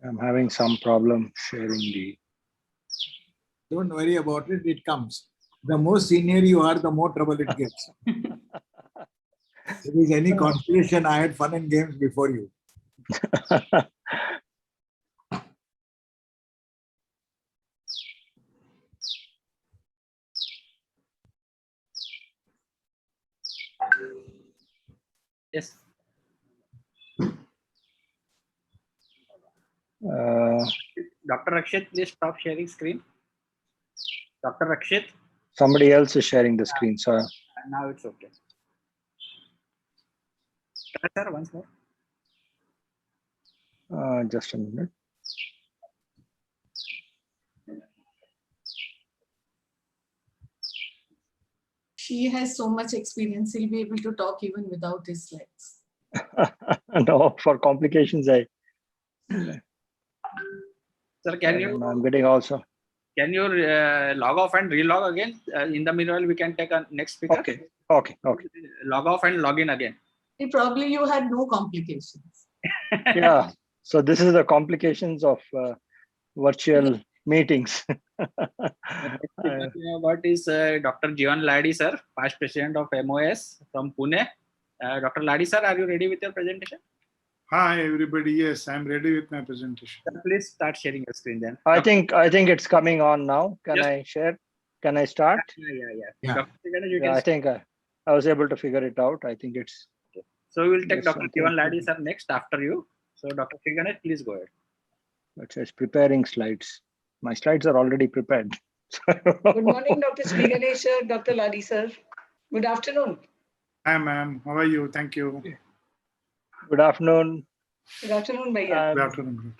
I'm having some problem sharing the. Don't worry about it, it comes. The more senior you are, the more trouble it gets. If there is any consolation, I had fun and games before you. Yes. Dr. Rakshit, please stop sharing screen. Dr. Rakshit, Somebody else is sharing the screen, so now it's okay. Sir, once more. just a minute. She has so much experience, he'll be able to talk even without his slides. No, for complications, Sir, can you I'm getting also. log off and relog again? In the meanwhile, we can take a next speaker. Okay. Log off and log in again. Probably you had no complications. Yeah. So this is the complications of virtual meetings. What is Dr. Jivan Ladi, sir, past president of MOS from Pune. Dr. Ladi, sir, are you ready with your presentation? Hi, everybody. Yes, I'm ready with my presentation. Sir, please start sharing your screen then. I think it's coming on now. Can Yes. I share? Can I start? Yeah. Yeah. Dr. Jivan, you Yeah, can I think I was able to figure it out. I think it's. So we will take Yes, Dr. something. Jivan Ladi, sir, next after you. So Dr. Ganesh, please go ahead. It says preparing slides. My slides are already prepared. Good morning, Dr. Sri Ganesh, sir, Dr. Ladi, sir. Good afternoon. Hi, ma'am. How are you? Thank you. Good afternoon. Good afternoon, Bhaiya. Good afternoon.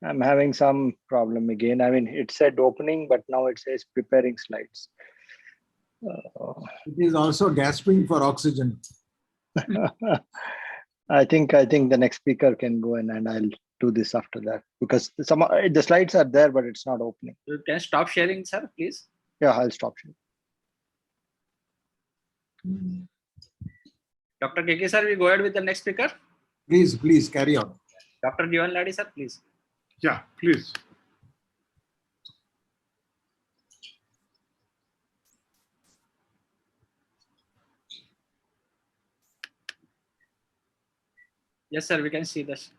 I'm having some problem again. I mean, it said opening, but now it says preparing slides. It is also gasping for oxygen. I think the next speaker can go in, and I'll do this after that because the slides are there, but it's not opening. You can stop sharing, sir, please. Yeah, I'll stop sharing. Dr. KK, sir, we go ahead with the next speaker. Please carry on. Dr. Jivan Ladi, sir, please. Yeah, please. Yes, sir, we can see this.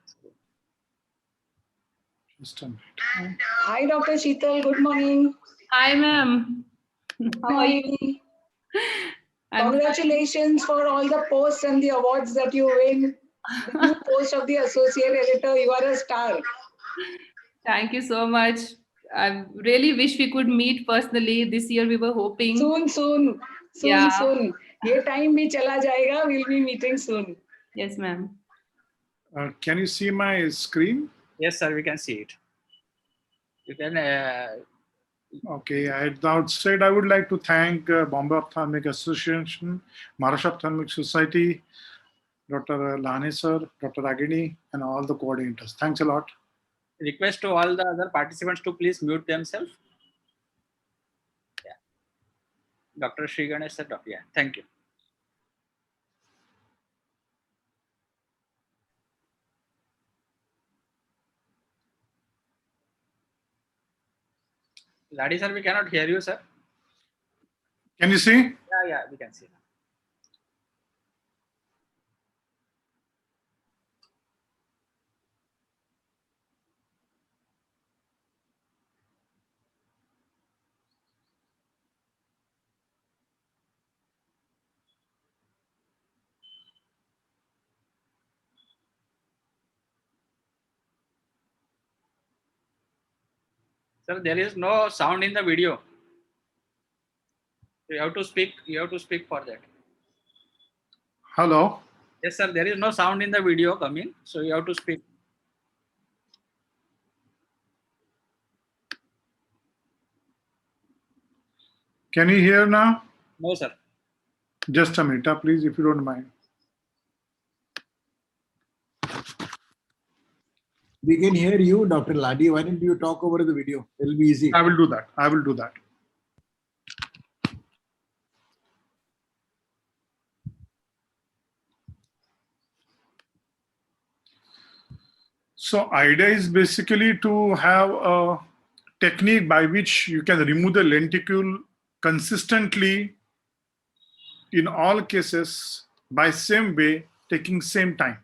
Just a minute. Hi, Dr. Sheetal. Good morning. Hi, ma'am. How are you? Morning. I'm Congratulations for all the posts and the awards that you win. The new post of the associate editor. You are a star. Thank you so much. I really wish we could meet personally. This year we were hoping. Soon. Yeah. ये time भी चला जाएगा. We'll be meeting soon. Yes, ma'am. Can you see my screen? Yes, sir, we can see it. You can. Okay, at the outset, I would like to thank Bombay Ophthalmic Association, Maharashtra Ophthalmic Society, Dr. Lahane sir, Dr. Ragini, and all the coordinators. Thanks a lot. Request to all the other participants to please mute themselves. Yeah. Dr. Sri Ganesh, sir, yeah, thank you. Ladi, sir, we cannot hear you, sir. Can you see? Yeah, we can see now. Sir, there is no sound in the video. You have to speak for that. Hello. Yes, sir, there is no sound in the video coming, so you have to speak. Can you hear now? No, sir. Just a minute, please, if you don't mind. We can hear you, Dr. Ladi. Why don't you talk over the video? It'll be easy. I will do that. I will do that. So idea is basically to have a technique by which you can remove the lenticule consistently in all cases by same way, taking same time,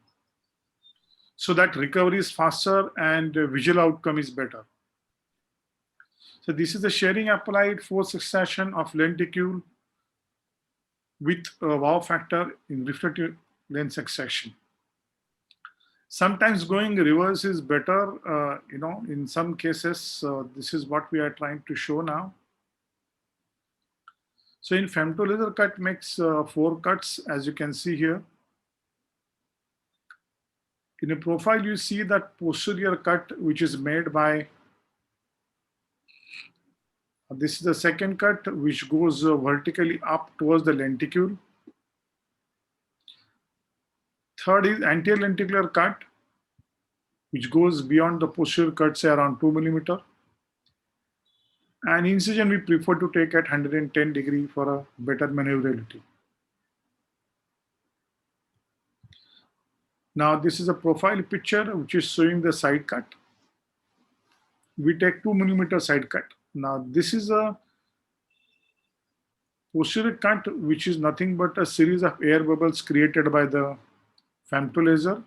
so that recovery is faster and visual outcome is better. So this is the sharing applied force extraction of lenticule with a wow factor in refractive lens extraction. Sometimes going reverse is better, in some cases. This is what we are trying to show now. So in femtolaser cut makes 4 cuts, as you can see here. In a profile, you see that posterior cut, which is made by, this is the second cut, which goes vertically up towards the lenticule. Third is anterior lenticular cut, which goes beyond the posterior cut, say around 2 millimeter. And incision we prefer to take at 110 degree for a better maneuverability. Now this is a profile picture which is showing the side cut. We take 2 millimeter side cut. Now this is a posterior cut, which is nothing but a series of air bubbles created by the femtolaser.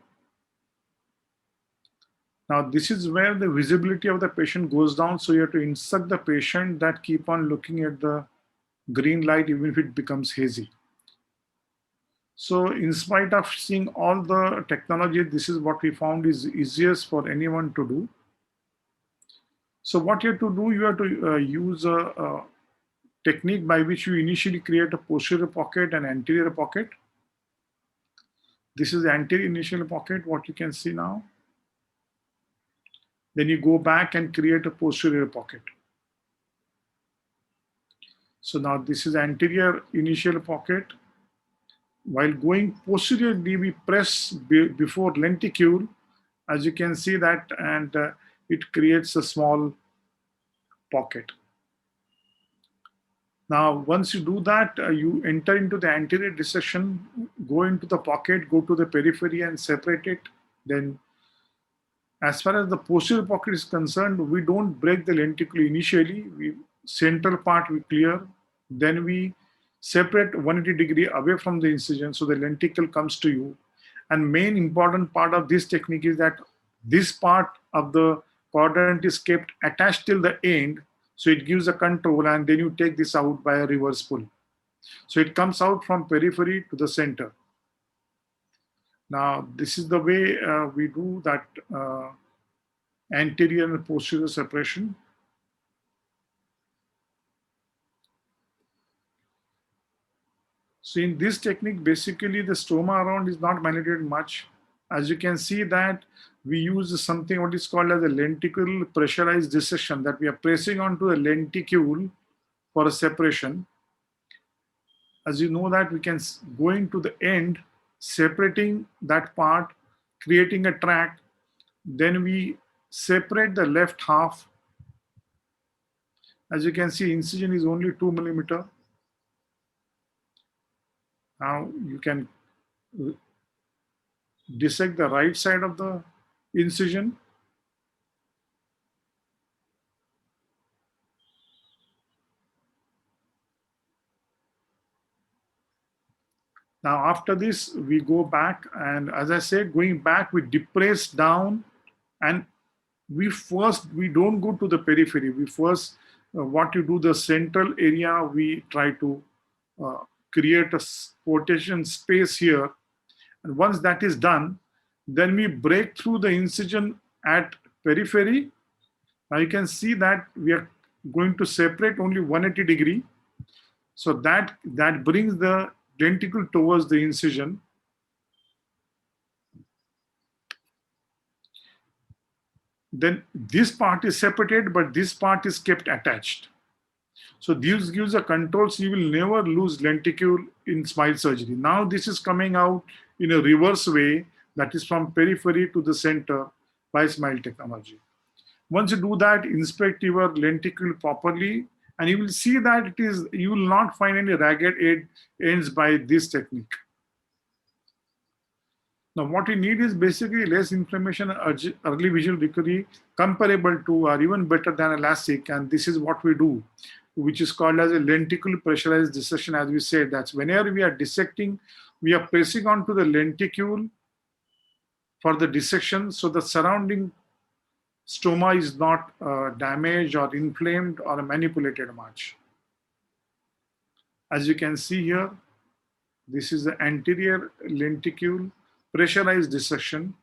Now this is where the visibility of the patient goes down, so you have to instruct the patient that keep on looking at the green light even if it becomes hazy. So in spite of seeing all the technology, this is what we found is easiest for anyone to do. So what you have to do, you have to use a technique by which you initially create a posterior pocket and anterior pocket. This is the anterior initial pocket, what you can see now. Then you go back and create a posterior pocket. So now this is anterior initial pocket. while going posteriorly, we press before lenticule, as you can see that, and it creates a small pocket. Now, once you do that, you enter into the anterior dissection, go into the pocket, go to the periphery and separate it. Then, as far as the posterior pocket is concerned, we don't break the lenticule initially. Central part we clear, then we separate 180 degree away from the incision, so the lenticle comes to you. And main important part of this technique is that this part of the quadrant is kept attached till the end, so it gives a control, and then you take this out by a reverse pull. So it comes out from periphery to the center. Now, this is the way we do that anterior and posterior separation. So in this technique, basically the stoma around is not manipulated much. As you can see that we use something what is called as a lenticular pressurized dissection, that we are pressing onto the lenticule for a separation. As you know that we can go into the end, separating that part, creating a tract. Then we separate the left half. As you can see, incision is only 2 millimeter. Now you can dissect the right side of the incision. Now after this, we go back, and as I said, going back, we depress down, and we don't go to the periphery. We first, what you do, the central area, we try to create a quotation space here. And once that is done, then we break through the incision at periphery. Now you can see that we are going to separate only 180 degree. So that brings the lenticule towards the incision. Then this part is separated, but this part is kept attached. So this gives a control, so you will never lose lenticule in SMILE surgery. Now this is coming out in a reverse way, that is from periphery to the center by SMILE technology. Once you do that, inspect your lenticule properly, and you will see that you will not find any ragged ends by this technique. Now what we need is basically less inflammation, early visual recovery, comparable to or even better than elastic, and this is what we do, which is called as a lenticular pressurized dissection. As we said, that's whenever we are dissecting, we are pressing onto the lenticule for the dissection, so the surrounding stoma is not damaged or inflamed or manipulated much. As you can see here, this is the anterior lenticule pressurized dissection.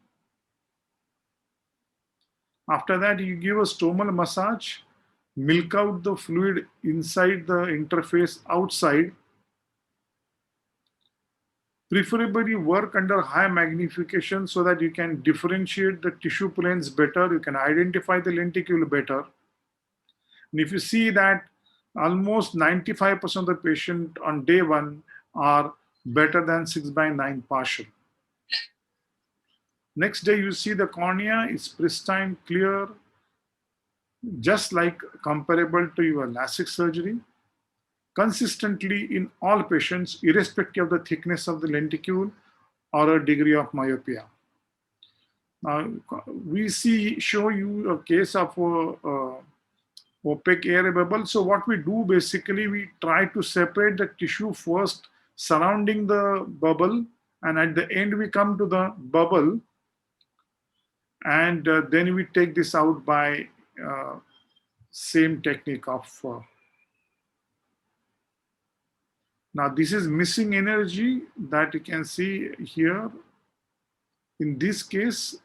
After that, you give a stomal massage, milk out the fluid inside the interface outside. Preferably work under high magnification so that you can differentiate the tissue planes better, you can identify the lenticule better. And if you see that almost 95% of the patient on day one are better than 6/9 partial. Next day, you see the cornea is pristine, clear, just like comparable to your LASIK surgery, consistently in all patients, irrespective of the thickness of the lenticule or a degree of myopia. Now, we show you a case of opaque air bubble. So what we do, basically, we try to separate the tissue first surrounding the bubble, and at the end, we come to the bubble, and then we take this out by same technique of now this is missing energy that you can see here. In this case,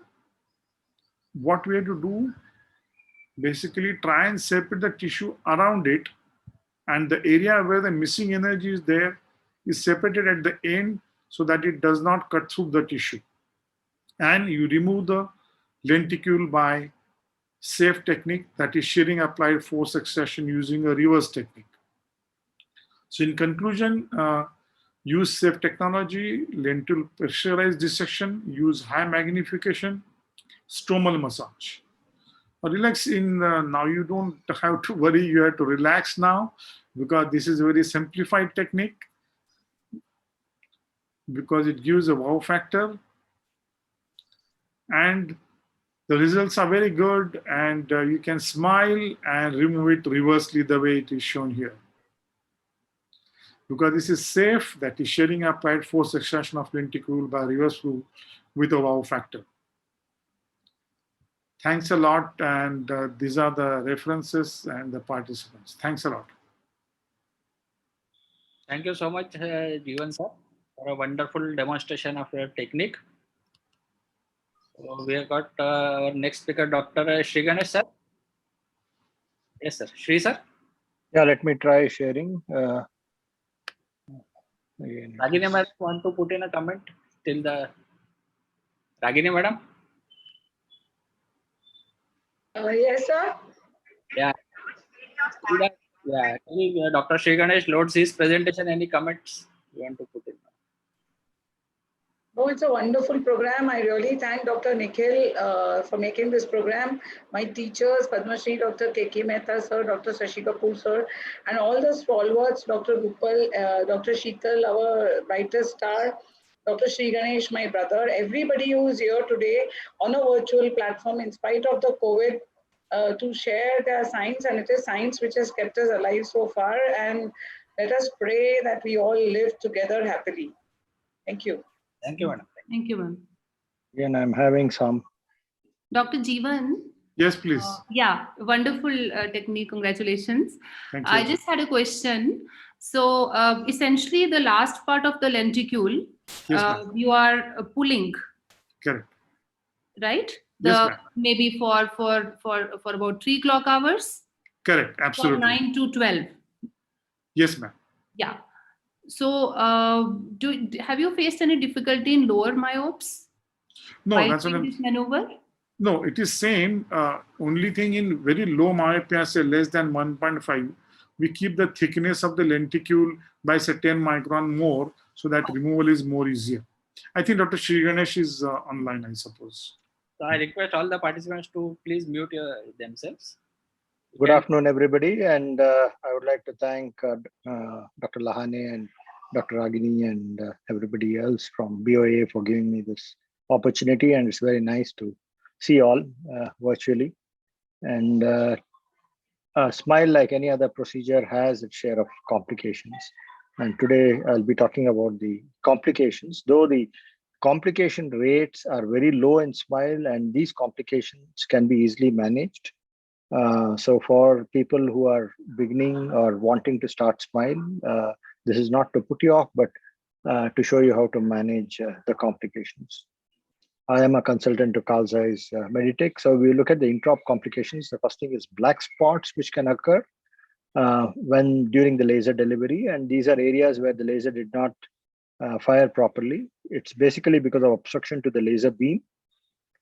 what we have to do, basically try and separate the tissue around it, and the area where the missing energy is there is separated at the end so that it does not cut through the tissue. And you remove the lenticule by safe technique, that is shearing applied force extraction using a reverse technique. So in conclusion, use safe technology, lentil pressurized dissection, use high magnification, stromal massage. Relax in now you don't have to worry, you have to relax now because this is a very simplified technique because it gives a wow factor and the results are very good and you can smile and remove it reversely the way it is shown here. Because this is safe, that is sharing applied force extraction of lenticule by reverse flow with a wow factor. Thanks a lot, and these are the references and the participants. Thanks a lot. Thank you so much, Jeevan sir, for a wonderful demonstration of your technique. So we have got our next speaker, Dr. Sri Ganesh sir. Yes, sir. Sri sir. Yeah, let me try sharing. Again, Ragini madam want to put in a comment till the Ragini madam. Yes, sir. Yeah. Yeah. Dr. Sri Ganesh loads his presentation. Any comments you want to put in? Oh, it's a wonderful program. I really thank Dr. Nikhil for making this program. My teachers, Padma Shri, Dr. K.K. Mehta sir, Dr. Shashi Kapoor sir, and all the stalwarts, Dr. Gopal, Dr. Sheetal, our brightest star, Dr. Sri Ganesh, my brother, everybody who is here today on a virtual platform in spite of the COVID to share their science, and it is science which has kept us alive so far, and let us pray that we all live together happily. Thank you. Thank you, madam. Thank you, ma'am. again, I'm having some. Dr. Jeevan. Yes, please. Yeah, wonderful technique. Congratulations. Thank you. I just had a question. So essentially the last part of the lenticule, Yes, ma'am. you are pulling, Correct. right? Yes, ma'am. Maybe for about 3 clock hours. Correct. From Absolutely. 9 to 12. Yes, ma'am. Yeah. So have you faced any difficulty in lower myopes? No, while that's what doing I'm, this maneuver? no, it is same. Only thing in very low myopia, say less than 1.5, we keep the thickness of the lenticule by say 10 micron more, so that removal is more easier. I think Dr. Sri Ganesh is online, I suppose. So I request all the participants to please mute themselves. Good afternoon, everybody. And I would like to thank Dr. Lahane and Dr. Ragini and everybody else from BOA for giving me this opportunity. And it's very nice to see all virtually. And SMILE, like any other procedure, has its share of complications. And today I'll be talking about the complications, though the complication rates are very low in SMILE, and these complications can be easily managed. So for people who are beginning or wanting to start SMILE, this is not to put you off, but to show you how to manage the complications. I am a consultant to Carl Zeiss Meditech. So we look at the intraop complications. The first thing is black spots, which can occur when during the laser delivery. And these are areas where the laser did not fire properly. It's basically because of obstruction to the laser beam.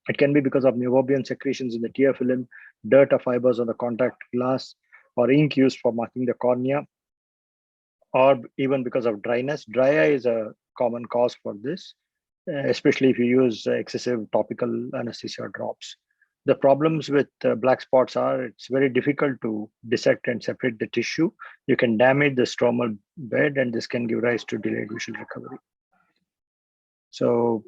It can be because of meibomian secretions in the tear film, dirt or fibers on the contact glass, or ink used for marking the cornea, or even because of dryness. Dry eye is a common cause for this, especially if you use excessive topical anesthesia drops. The problems with black spots are it's very difficult to dissect and separate the tissue. You can damage the stromal bed, and this can give rise to delayed visual recovery. So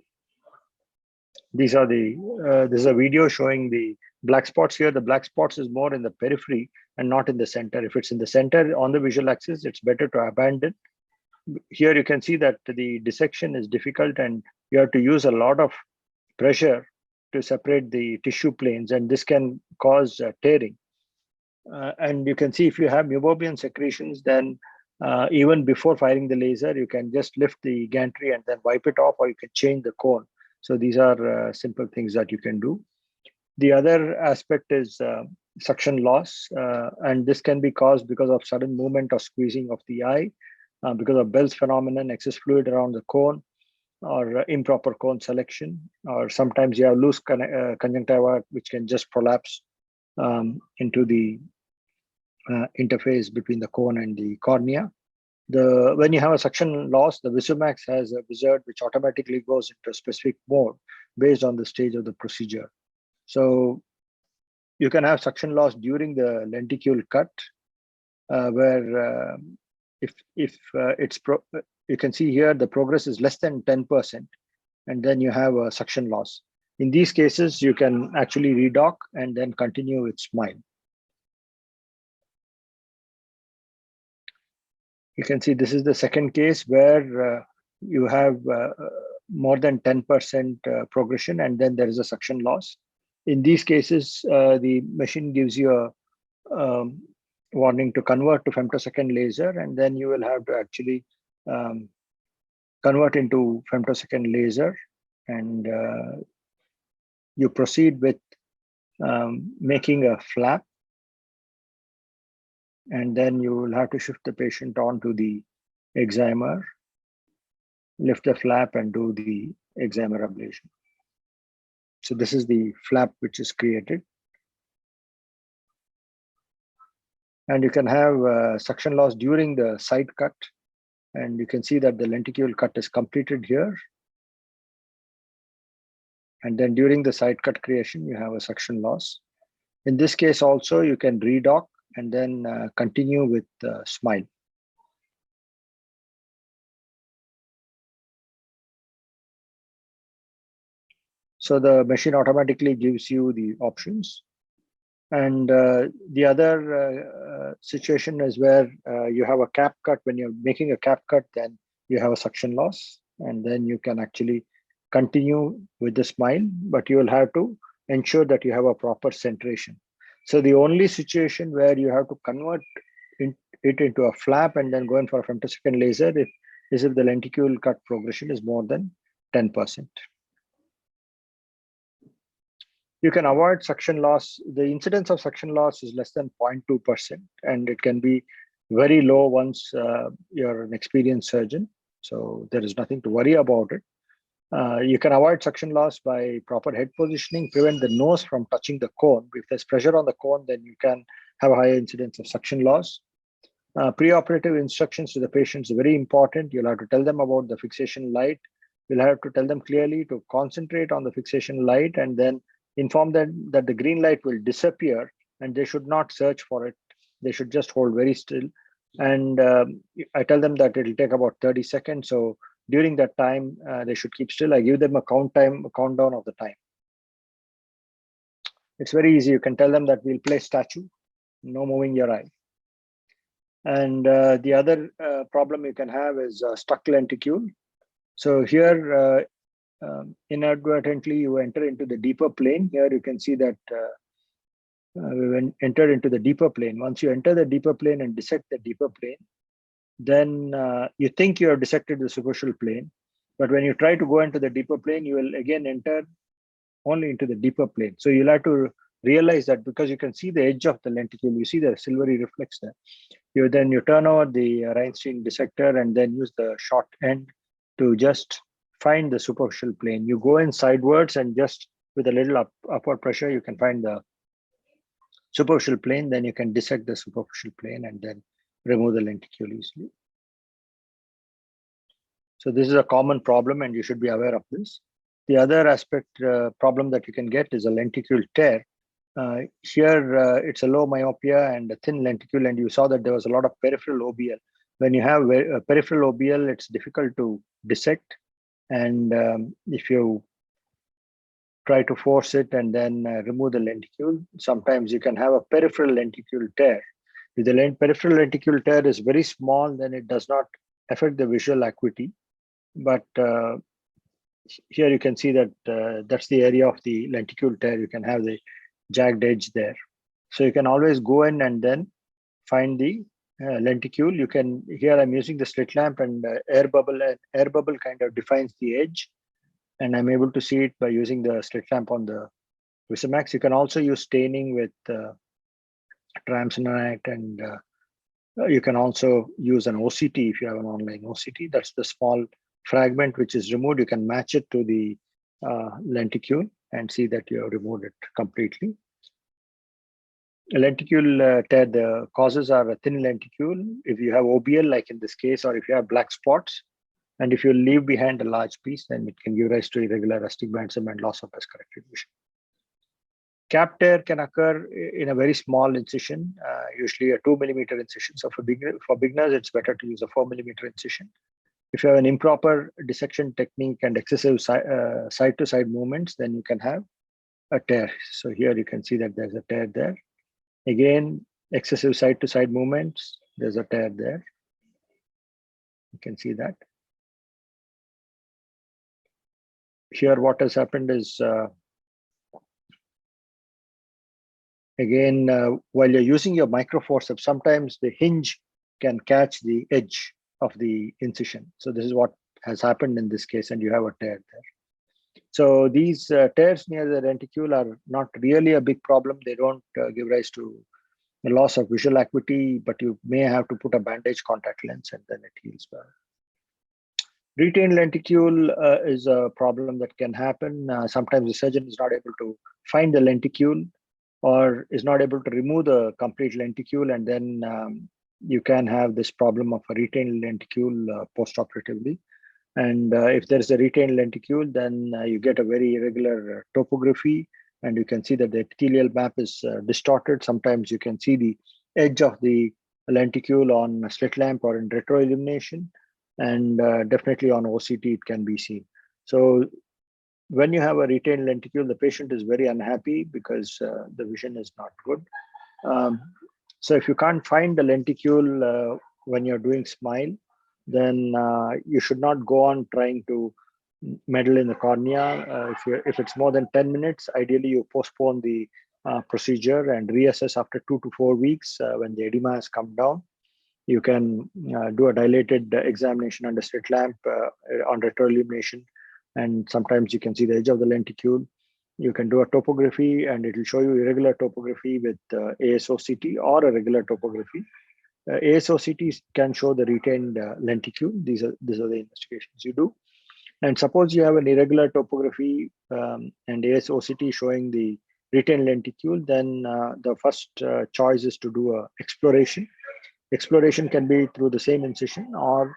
these are the, this is a video showing the black spots here. The black spots is more in the periphery and not in the center. If it's in the center on the visual axis, it's better to abandon. Here you can see that the dissection is difficult and you have to use a lot of pressure to separate the tissue planes, and this can cause tearing. And you can see if you have meibomian secretions, then even before firing the laser, you can just lift the gantry and then wipe it off, or you can change the cone. So these are simple things that you can do. The other aspect is suction loss, and this can be caused because of sudden movement or squeezing of the eye, because of Bell's phenomenon, excess fluid around the cone, or improper cone selection, or sometimes you have loose conjunctiva, which can just prolapse into the interface between the cone and the cornea. When you have a suction loss, the Visumax has a wizard which automatically goes into a specific mode based on the stage of the procedure. So you can have suction loss during the lenticule cut, where if you can see here the progress is less than 10%, and then you have a suction loss. In these cases, you can actually redock and then continue with SMILE. You can see this is the second case where you have more than 10% progression, and then there is a suction loss. In these cases, the machine gives you a warning to convert to femtosecond laser, and then you will have to actually convert into femtosecond laser, and you proceed with making a flap, and then you will have to shift the patient onto the excimer, lift the flap, and do the excimer ablation. So this is the flap which is created. And you can have suction loss during the side cut. And you can see that the lenticule cut is completed here. And then during the side cut creation, you have a suction loss. In this case also, you can redock and then continue with SMILE. So the machine automatically gives you the options. And the other situation is where you have a cap cut. When you're making a cap cut, then you have a suction loss, and then you can actually continue with the SMILE, but you will have to ensure that you have a proper centration. So the only situation where you have to convert it into a flap and then go in for a femtosecond laser is if the lenticule cut progression is more than 10%. You can avoid suction loss. The incidence of suction loss is less than 0.2%, and it can be very low once you're an experienced surgeon. So there is nothing to worry about it. You can avoid suction loss by proper head positioning, prevent the nose from touching the cone. If there's pressure on the cone, then you can have a higher incidence of suction loss. Preoperative instructions to the patients is very important. You'll have to tell them about the fixation light. You'll have to tell them clearly to concentrate on the fixation light, and then inform them that the green light will disappear and they should not search for it. They should just hold very still. And I tell them that it'll take about 30 seconds. So during that time, they should keep still. I give them a countdown of the time. It's very easy. You can tell them that we'll play statue, no moving your eye. And the other problem you can have is stuck lenticule. So here, inadvertently, you enter into the deeper plane. Here you can see that we entered into the deeper plane. Once you enter the deeper plane and dissect the deeper plane, then you think you have dissected the superficial plane. But when you try to go into the deeper plane, you will again enter only into the deeper plane. So you'll have to realize that, because you can see the edge of the lenticule, you see the silvery reflex there. You turn over the Reinstein dissector and then use the short end to just find the superficial plane. You go in sidewards, and just with a little upward pressure, you can find the superficial plane. Then you can dissect the superficial plane and then remove the lenticule easily. So this is a common problem, and you should be aware of this. The other aspect problem that you can get is a lenticule tear. Here, it's a low myopia and a thin lenticule, and you saw that there was a lot of peripheral OBL. When you have a peripheral OBL, it's difficult to dissect. And if you try to force it and then remove the lenticule, sometimes you can have a peripheral lenticule tear. If the peripheral lenticule tear is very small, then it does not affect the visual acuity. But here you can see that that's the area of the lenticule tear. You can have the jagged edge there. So you can always go in and then find the lenticule. You can, here I'm using the slit lamp, and air bubble kind of defines the edge, and I'm able to see it by using the slit lamp on the Visumax. You can also use staining with triamcinolone, and you can also use an OCT if you have an online OCT. That's the small fragment which is removed. You can match it to the lenticule and see that you have removed it completely. Lenticule tear, the causes are a thin lenticule. If you have OBL, like in this case, or if you have black spots, and if you leave behind a large piece, then it can give rise to irregular astigmatism and loss of best-corrected vision. Cap tear can occur in a very small incision, usually a 2 millimeter incision. So for beginners, it's better to use a 4 millimeter incision. If you have an improper dissection technique and excessive side-to-side movements, then you can have a tear. So here you can see that there's a tear there. Again, excessive side-to-side movements, there's a tear there. You can see that. Here, what has happened is, again, while you're using your microforceps, sometimes the hinge can catch the edge of the incision. So this is what has happened in this case, and you have a tear there. So these tears near the lenticule are not really a big problem. They don't give rise to a loss of visual acuity, but you may have to put a bandage contact lens and then it heals well. Retained lenticule is a problem that can happen. Sometimes the surgeon is not able to find the lenticule or is not able to remove the complete lenticule, and then you can have this problem of a retained lenticule post-operatively. And if there is a retained lenticule, then you get a very irregular topography, and you can see that the epithelial map is distorted. Sometimes you can see the edge of the lenticule on a slit lamp or in retroillumination, and definitely on OCT it can be seen. So when you have a retained lenticule, the patient is very unhappy because the vision is not good. So if you can't find the lenticule when you're doing SMILE, then you should not go on trying to meddle in the cornea. If it's more than 10 minutes, ideally you postpone the procedure and reassess after 2 to 4 weeks when the edema has come down. You can do a dilated examination under slit lamp on retroillumination, and sometimes you can see the edge of the lenticule. You can do a topography, and it will show you irregular topography with ASOCT or a regular topography. ASOCT can show the retained lenticule. These are the investigations you do. And suppose you have an irregular topography and ASOCT showing the retained lenticule, then the first choice is to do a exploration. Exploration can be through the same incision, or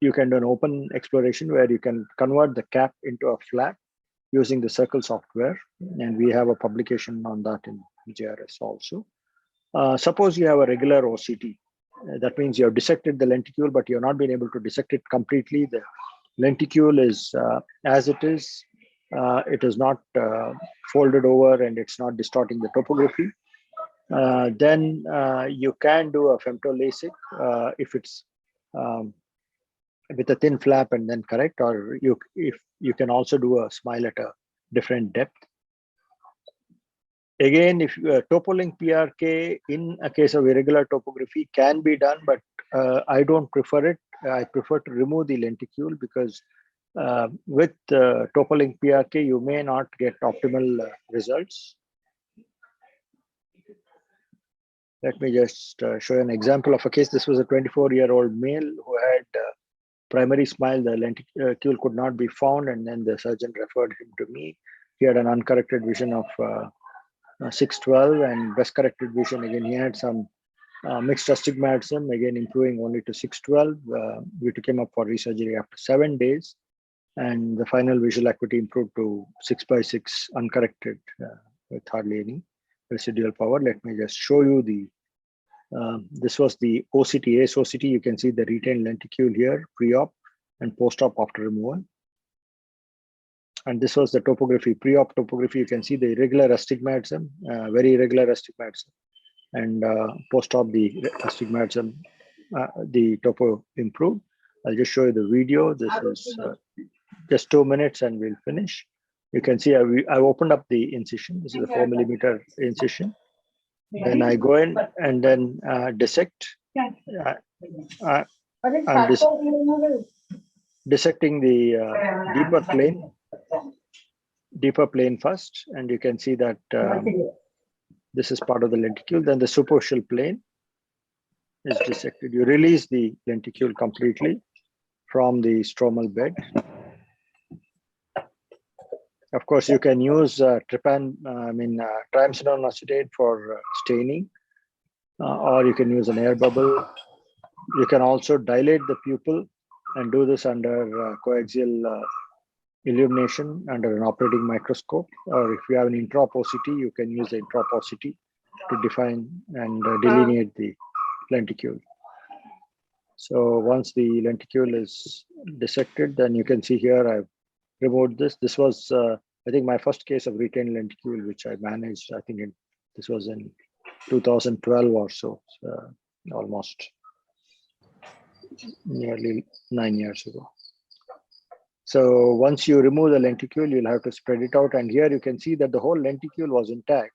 you can do an open exploration where you can convert the cap into a flap using the Circle software. And we have a publication on that in JRS also. Suppose you have a regular OCT. That means you have dissected the lenticule, but you've not been able to dissect it completely. The lenticule is as it is. It is not folded over and it's not distorting the topography. Then you can do a femto LASIK if it's with a thin flap and then correct, or if you can also do a SMILE at a different depth. Again, if TopoLink PRK in a case of irregular topography can be done, but I don't prefer it. I prefer to remove the lenticule because with TopoLink PRK, you may not get optimal results. Let me just show an example of a case. This was a 24-year-old male who had primary SMILE. The lenticule could not be found, and then the surgeon referred him to me. He had an uncorrected vision of 612 and best corrected vision. Again, he had some mixed astigmatism, again improving only to 612. We took him up for resurgery after 7 days, and the final visual acuity improved to 6/6 uncorrected with hardly any residual power. Let me just show you the this was the OCT, ASOCT. You can see the retained lenticule here, pre-op and post-op after removal. And this was the topography, pre-op topography. You can see the irregular astigmatism, very irregular astigmatism. And post-op, the astigmatism, the topo improved. I'll just show you the video. This is just 2 minutes and we'll finish. You can see I've opened up the incision. This is a 4 millimeter incision. Then I go in and then dissect. I'm dissecting the deeper plane first, and you can see that this is part of the lenticule. Then the superficial plane is dissected. You release the lenticule completely from the stromal bed. Of course, you can use triamcinolone acetate for staining. or you can use an air bubble. You can also dilate the pupil and do this under coaxial illumination under an operating microscope, or if you have an intraporosity, you can use the intraporosity to define and delineate the lenticule. So once the lenticule is dissected, then you can see here I've removed this. This was, I think, my first case of retained lenticule, which I managed. I think this was in 2012 or so, almost nearly 9 years ago. So once you remove the lenticule, you'll have to spread it out. And here you can see that the whole lenticule was intact.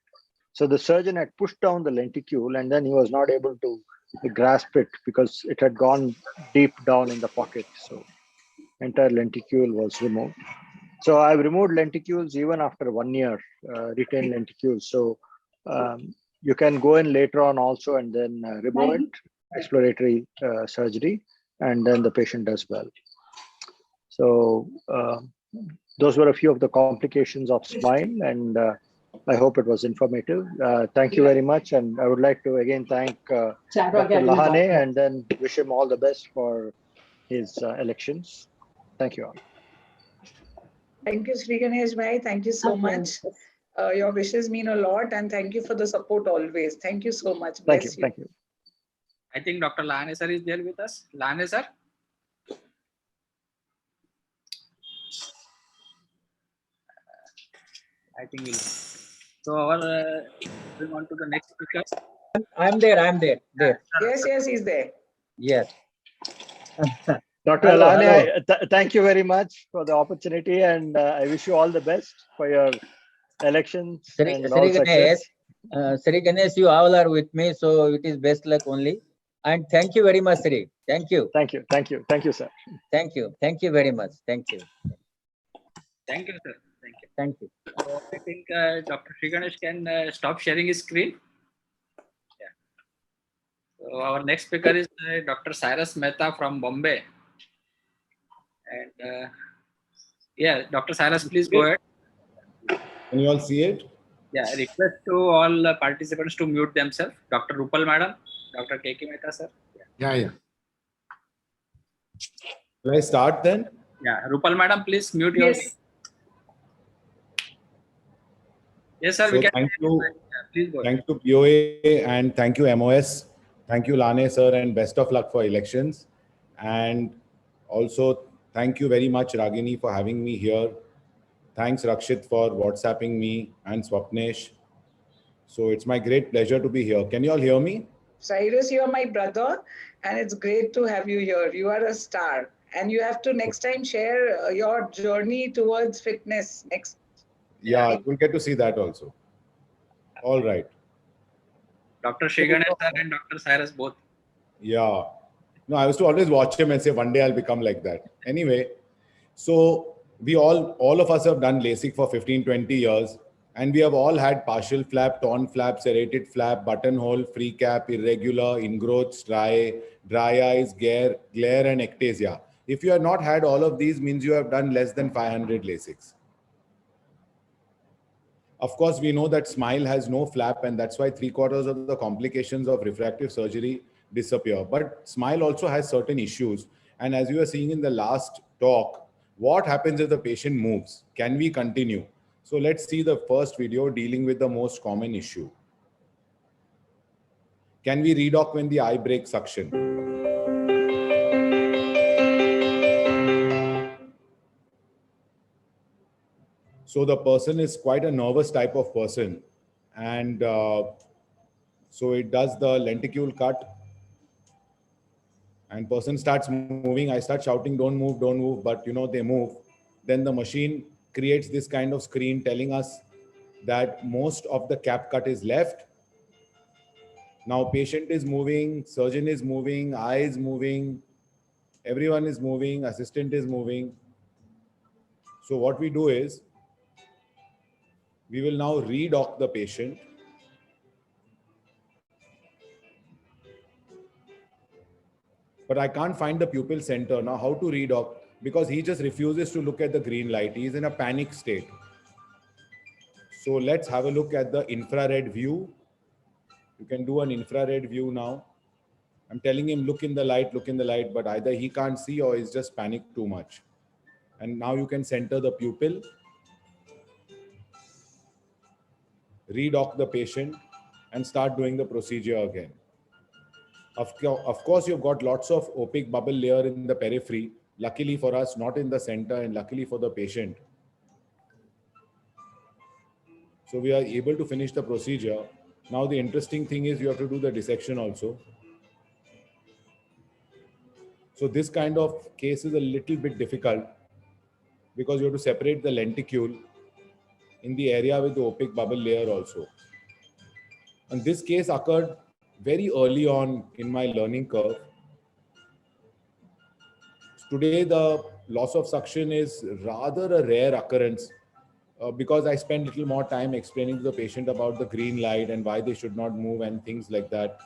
So the surgeon had pushed down the lenticule and then he was not able to grasp it because it had gone deep down in the pocket. So entire lenticule was removed. So I've removed lenticules even after 1 year, retained lenticules. So you can go in later on also and then remove it, exploratory surgery, and then the patient does well. So those were a few of the complications of SMILE, and I hope it was informative. Thank you very much. And I would like to again thank Dr. Lahane and then wish him all the best for his elections. Thank you all. Thank you, Sri Ganesh Bhai. Thank you so much. Your wishes mean a lot, and thank you for the support always. Thank you so much. Thank you. Thank you. I think Dr. Lahane sir is there with us. Lahane sir. I think we'll. So our moving on to the next speaker. I'm there. Yes, he's there. Yes. Dr. Hello, Lahane, thank you very much for the opportunity, and I wish you all the best for your elections. Sri and all Ganesh, success. Sri Ganesh, you all are with me, so it is best luck only. And thank you very much, Sri. Thank you. Thank you. Thank you. Thank you, sir. Thank you. Thank you very much. Thank you. Thank you, sir. Thank you. Thank you. So I think Dr. Sri Ganesh can stop sharing his screen. Yeah. So our next speaker is Dr. Cyrus Mehta from Bombay. And yeah, Dr. Cyrus, please go ahead. Can you all see it? Yeah, I request to all participants to mute themselves. Dr. Rupal Madam, Dr. KK Mehta, sir. Yeah. Will I start then? Yeah, Rupal Madam, please mute yourself. Yes, sir. So We can. thank you. Please go ahead. Thank you, BOA, and thank you, MOS. Thank you, Lahane, sir, and best of luck for elections. And also, thank you very much, Ragini, for having me here. Thanks, Rakshit, for WhatsApping me, and Swapnesh. So it's my great pleasure to be here. Can you all hear me? Cyrus, you are my brother, and it's great to have you here. You are a star, and you have to next time share your journey towards fitness next. Yeah, you'll get to see that also. All right. Dr. Sri Ganesh, sir, and Dr. Cyrus both. Yeah. No, I used to always watch him and say, one day I'll become like that. Anyway, so we all of us have done LASIK for 15, 20 years. And we have all had partial flap, torn flap, serrated flap, buttonhole, free cap, irregular, ingrowths, dry eyes, glare, and ectasia. If you have not had all of these, means you have done less than 500 LASIKs. Of course, we know that SMILE has no flap, and that's why 3/4 of the complications of refractive surgery disappear. But SMILE also has certain issues. And as you were seeing in the last talk, what happens if the patient moves? Can we continue? So let's see the first video dealing with the most common issue. Can we redock when the eye breaks suction? So the person is quite a nervous type of person. And so it does the lenticule cut. And person starts moving. I start shouting, don't move. But they move. Then the machine creates this kind of screen telling us that most of the cap cut is left. Now patient is moving, surgeon is moving, eye is moving, everyone is moving, assistant is moving. So what we do is, we will now redock the patient. But I can't find the pupil center. Now how to redock? Because he just refuses to look at the green light. He's in a panic state. So let's have a look at the infrared view. You can do an infrared view now. I'm telling him, look in the light, but either he can't see or he's just panicked too much. And now you can center the pupil, redock the patient, and start doing the procedure again. Of course, you've got lots of opaque bubble layer in the periphery. Luckily for us, not in the center, and luckily for the patient. So we are able to finish the procedure. Now the interesting thing is you have to do the dissection also. So this kind of case is a little bit difficult because you have to separate the lenticule in the area with the opaque bubble layer also. And this case occurred very early on in my learning curve. Today, the loss of suction is rather a rare occurrence because I spend a little more time explaining to the patient about the green light and why they should not move and things like that.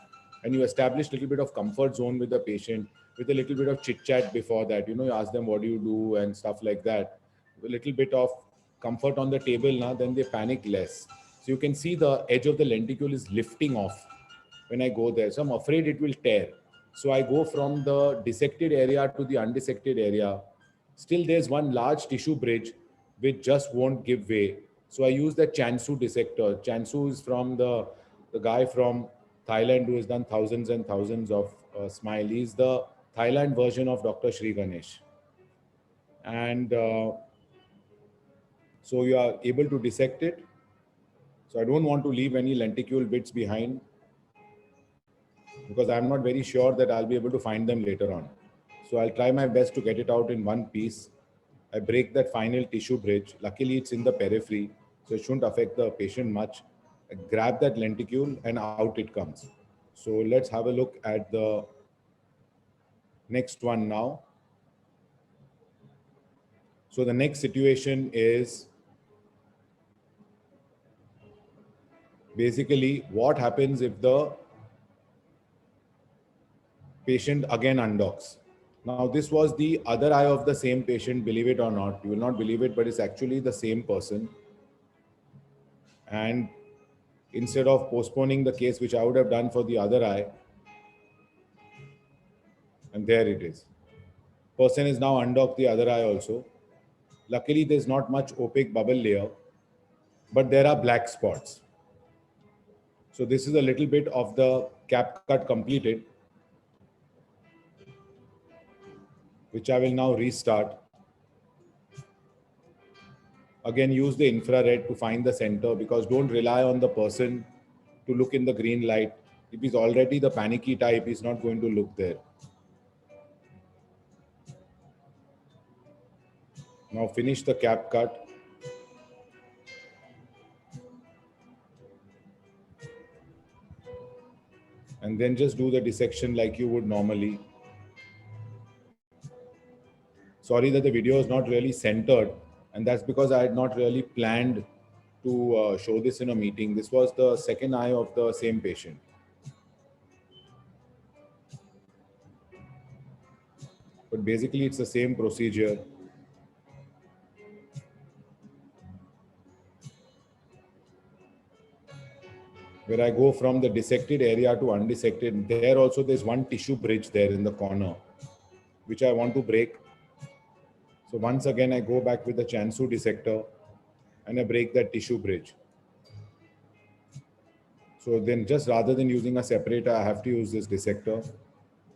And you establish a little bit of comfort zone with the patient with a little bit of chit chat before that. You ask them, what do you do and stuff like that. A little bit of comfort on the table now, then they panic less. So you can see the edge of the lenticule is lifting off when I go there. So I'm afraid it will tear. So I go from the dissected area to the undissected area. Still there's one large tissue bridge which just won't give way. So I use the Chansu dissector. Chansu is from the guy from Thailand who has done thousands and thousands of SMILE. He's the Thailand version of Dr. Sri Ganesh. And so you are able to dissect it. So I don't want to leave any lenticule bits behind because I'm not very sure that I'll be able to find them later on. So I'll try my best to get it out in one piece. I break that final tissue bridge. Luckily, it's in the periphery, so it shouldn't affect the patient much. I grab that lenticule and out it comes. So let's have a look at the next one now. So the next situation is basically what happens if the patient again undocks. Now, this was the other eye of the same patient, believe it or not. You will not believe it, but it's actually the same person. And instead of postponing the case, which I would have done for the other eye, and there it is. Person is now undocked the other eye also. Luckily, there's not much opaque bubble layer, but there are black spots. So this is a little bit of the cap cut completed, which I will now restart. Again, use the infrared to find the center because don't rely on the person to look in the green light. If he's already the panicky type, he's not going to look there. Now finish the cap cut. And then just do the dissection like you would normally. Sorry that the video is not really centered, and that's because I had not really planned to show this in a meeting. This was the second eye of the same patient. But basically it's the same procedure. Where I go from the dissected area to undissected. There also there's one tissue bridge there in the corner, which I want to break. So once again, I go back with the Chansu dissector and I break that tissue bridge. So then just rather than using a separator, I have to use this dissector,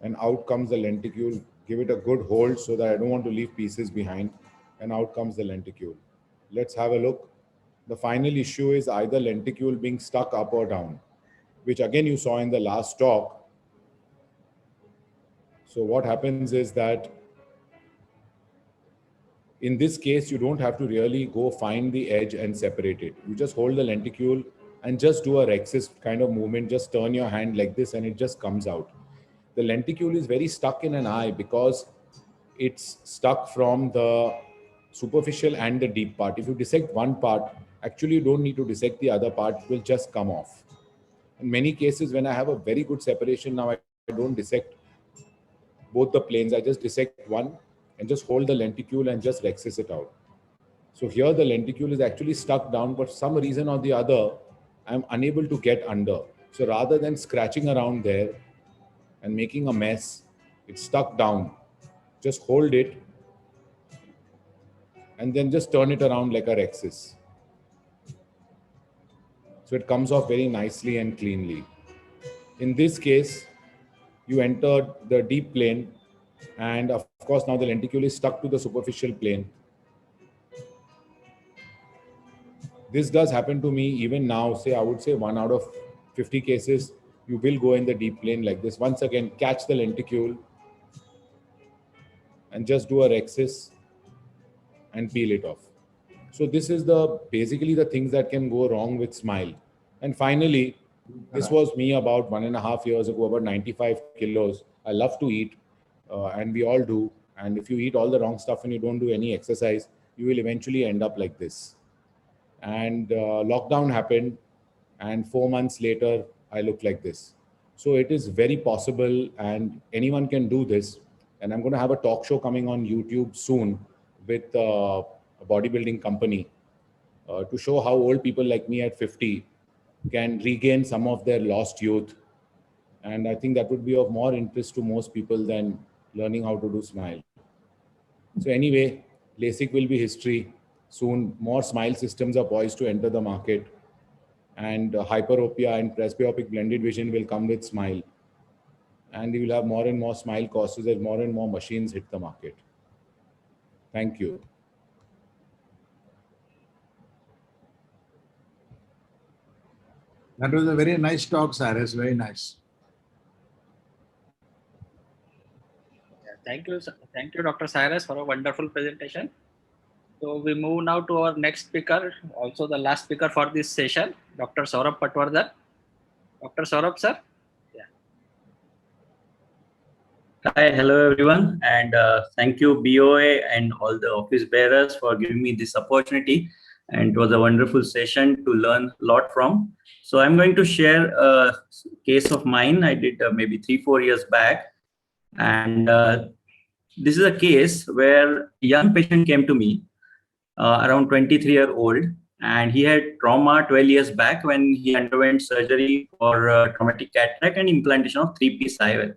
and out comes the lenticule. Give it a good hold so that I don't want to leave pieces behind, and out comes the lenticule. Let's have a look. The final issue is either lenticule being stuck up or down, which again you saw in the last talk. So what happens is that in this case, you don't have to really go find the edge and separate it. You just hold the lenticule and just do a rhexis kind of movement. Just turn your hand like this and it just comes out. The lenticule is very stuck in an eye because it's stuck from the superficial and the deep part. If you dissect one part, actually you don't need to dissect the other part, it will just come off. In many cases, when I have a very good separation, now I don't dissect both the planes, I just dissect one and just hold the lenticule and just rhexis it out. So here the lenticule is actually stuck down, but for some reason or the other, I'm unable to get under. So rather than scratching around there and making a mess, it's stuck down. Just hold it and then just turn it around like a Rexis. So it comes off very nicely and cleanly. In this case, you entered the deep plane, and of course now the lenticule is stuck to the superficial plane. This does happen to me even now. Say, I would say 1 out of 50 cases, you will go in the deep plane like this. Once again, catch the lenticule and just do a Rexis and peel it off. So this is basically the things that can go wrong with SMILE. And finally, this was me about 1.5 years ago, about 95 kilos. I love to eat, and we all do. And if you eat all the wrong stuff and you don't do any exercise, you will eventually end up like this. And lockdown happened, and 4 months later, I look like this. So it is very possible, and anyone can do this. And I'm going to have a talk show coming on YouTube soon with a bodybuilding company to show how old people like me at 50 can regain some of their lost youth. And I think that would be of more interest to most people than learning how to do SMILE. So anyway, LASIK will be history. Soon, more SMILE systems are poised to enter the market. And hyperopia and presbyopic blended vision will come with SMILE. And you will have more and more SMILE courses as more and more machines hit the market. Thank you. That was a very nice talk, Cyrus. Very nice. Thank you, sir. Thank you, Dr. Cyrus, for a wonderful presentation. So we move now to our next speaker, also the last speaker for this session, Dr. Saurabh Patwardhan. Dr. Saurabh, sir. Hi, hello everyone, and thank you BOA and all the office bearers for giving me this opportunity. And it was a wonderful session to learn a lot from. So I'm going to share a case of mine. I did maybe 3-4 years back, and this is a case where a young patient came to me, around 23-year-old, and he had trauma 12 years back when he underwent surgery for traumatic cataract and implantation of 3-piece IOL.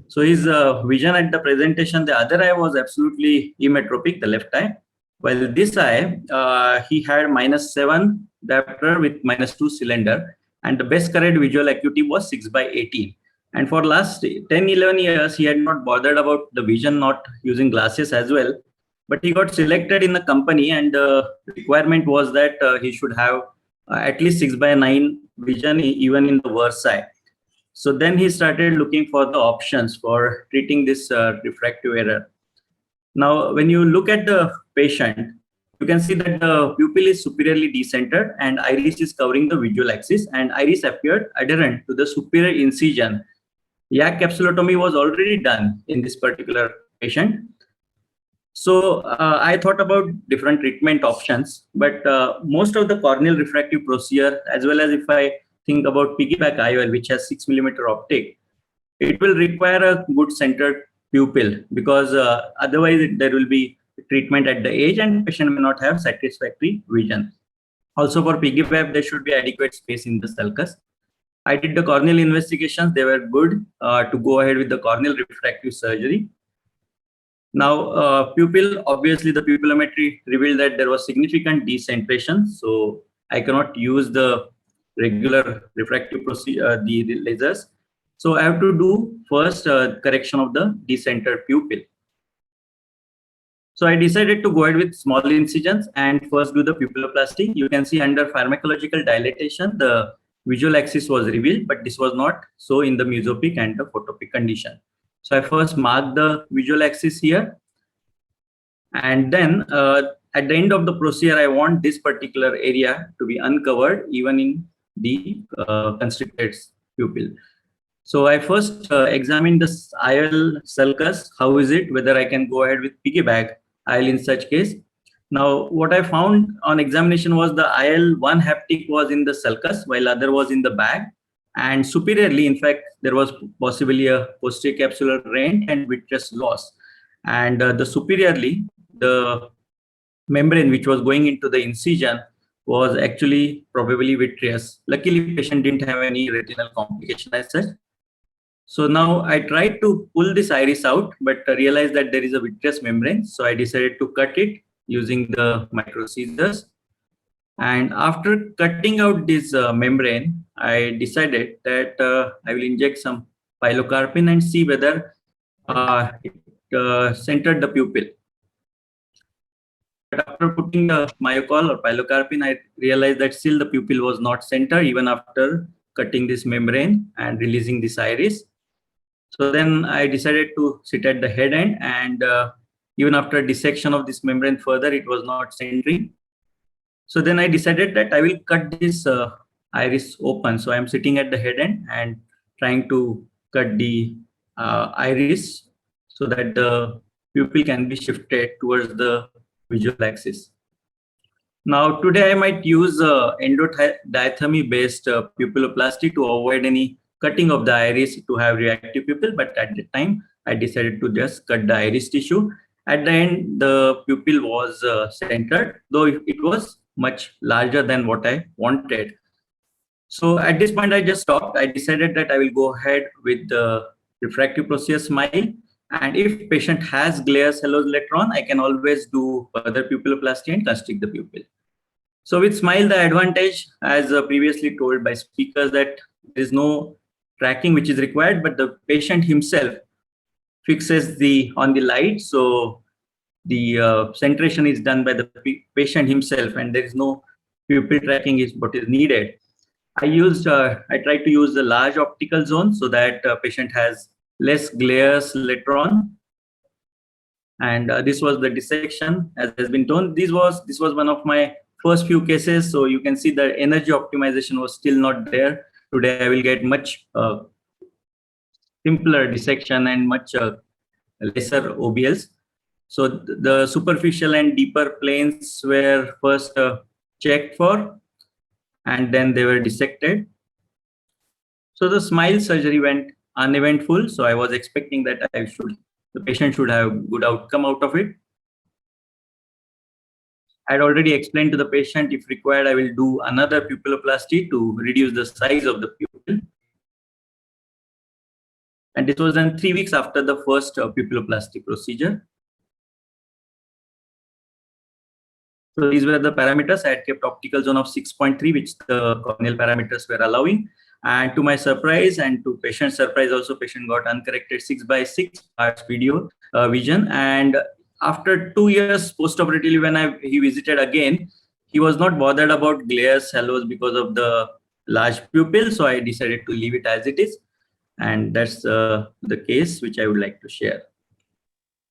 So his vision at the presentation, the other eye was absolutely emmetropic, the left eye. While this eye, he had -7 diopter with -2 cylinder, and the best correct visual acuity was 6/18. And for last 10-11 years, he had not bothered about the vision, not using glasses as well. But he got selected in the company, and the requirement was that he should have at least 6/9 vision, even in the worst eye. So then he started looking for the options for treating this refractive error. Now, when you look at the patient, you can see that the pupil is superiorly decentered and iris is covering the visual axis, and iris appeared adherent to the superior incision. YAG capsulotomy was already done in this particular patient. So I thought about different treatment options, but most of the corneal refractive procedure, as well as if I think about piggyback IOL, which has 6mm optic, it will require a good centered pupil, because otherwise there will be treatment at the edge and patient may not have satisfactory vision. Also for piggyback, there should be adequate space in the sulcus. I did the corneal investigations. They were good to go ahead with the corneal refractive surgery. Now, pupil, obviously the pupillometry revealed that there was significant decentration. So I cannot use the regular refractive procedure, the lasers. So I have to do first correction of the decentered pupil. So I decided to go ahead with small incisions and first do the pupilloplasty. You can see under pharmacological dilatation, the visual axis was revealed, but this was not so in the mesopic and the photopic condition. So I first marked the visual axis here. And then at the end of the procedure, I want this particular area to be uncovered even in the constricted pupil. So I first examined this IOL sulcus. How is it? Whether I can go ahead with piggyback IOL in such case. Now, what I found on examination was the IOL-1 haptic was in the sulcus, while other was in the bag. And superiorly, in fact, there was possibly a posterior capsular rent and vitreous loss. And the superiorly, the membrane which was going into the incision was actually probably vitreous. Luckily, patient didn't have any retinal complication as such. So now I tried to pull this iris out, but realized that there is a vitreous membrane. So I decided to cut it using the micro scissors. And after cutting out this membrane, I decided that I will inject some pilocarpine and see whether it centered the pupil. But after putting the myocol or pilocarpine, I realized that still the pupil was not centered even after cutting this membrane and releasing this iris. So then I decided to sit at the head end, and even after dissection of this membrane further, it was not centering. So then I decided that I will cut this iris open. So I'm sitting at the head end and trying to cut the iris so that the pupil can be shifted towards the visual axis. Now today I might use endodiathermy based pupilloplasty to avoid any cutting of the iris to have reactive pupil, but at the time I decided to just cut the iris tissue. At the end, the pupil was centered, though it was much larger than what I wanted. So at this point, I just stopped. I decided that I will go ahead with the refractive procedure SMILE. And if patient has Glayer's halogen later on, I can always do further pupilloplasty and constrict the pupil. So with SMILE, the advantage, as previously told by speakers, that there is no tracking which is required, but the patient himself fixes on the light. So the centration is done by the patient himself, and there is no pupil tracking is what is needed. I tried to use the large optical zone so that patient has less glares later on. And this was the dissection, as has been told. This was one of my first few cases. So you can see the energy optimization was still not there. Today I will get much simpler dissection and much lesser OBLs. So the superficial and deeper planes were first checked for, and then they were dissected. So the SMILE surgery went uneventful. So I was expecting that the patient should have good outcome out of it. I had already explained to the patient, if required, I will do another pupilloplasty to reduce the size of the pupil. And this was done 3 weeks after the first pupilloplasty procedure. So these were the parameters. I had kept optical zone of 6.3, which the corneal parameters were allowing. And to my surprise and to patient's surprise also, patient got uncorrected 6/6 parts vision. And after 2 years postoperatively, when he visited again, he was not bothered about Glayer's halos because of the large pupil. So I decided to leave it as it is. And that's the case which I would like to share.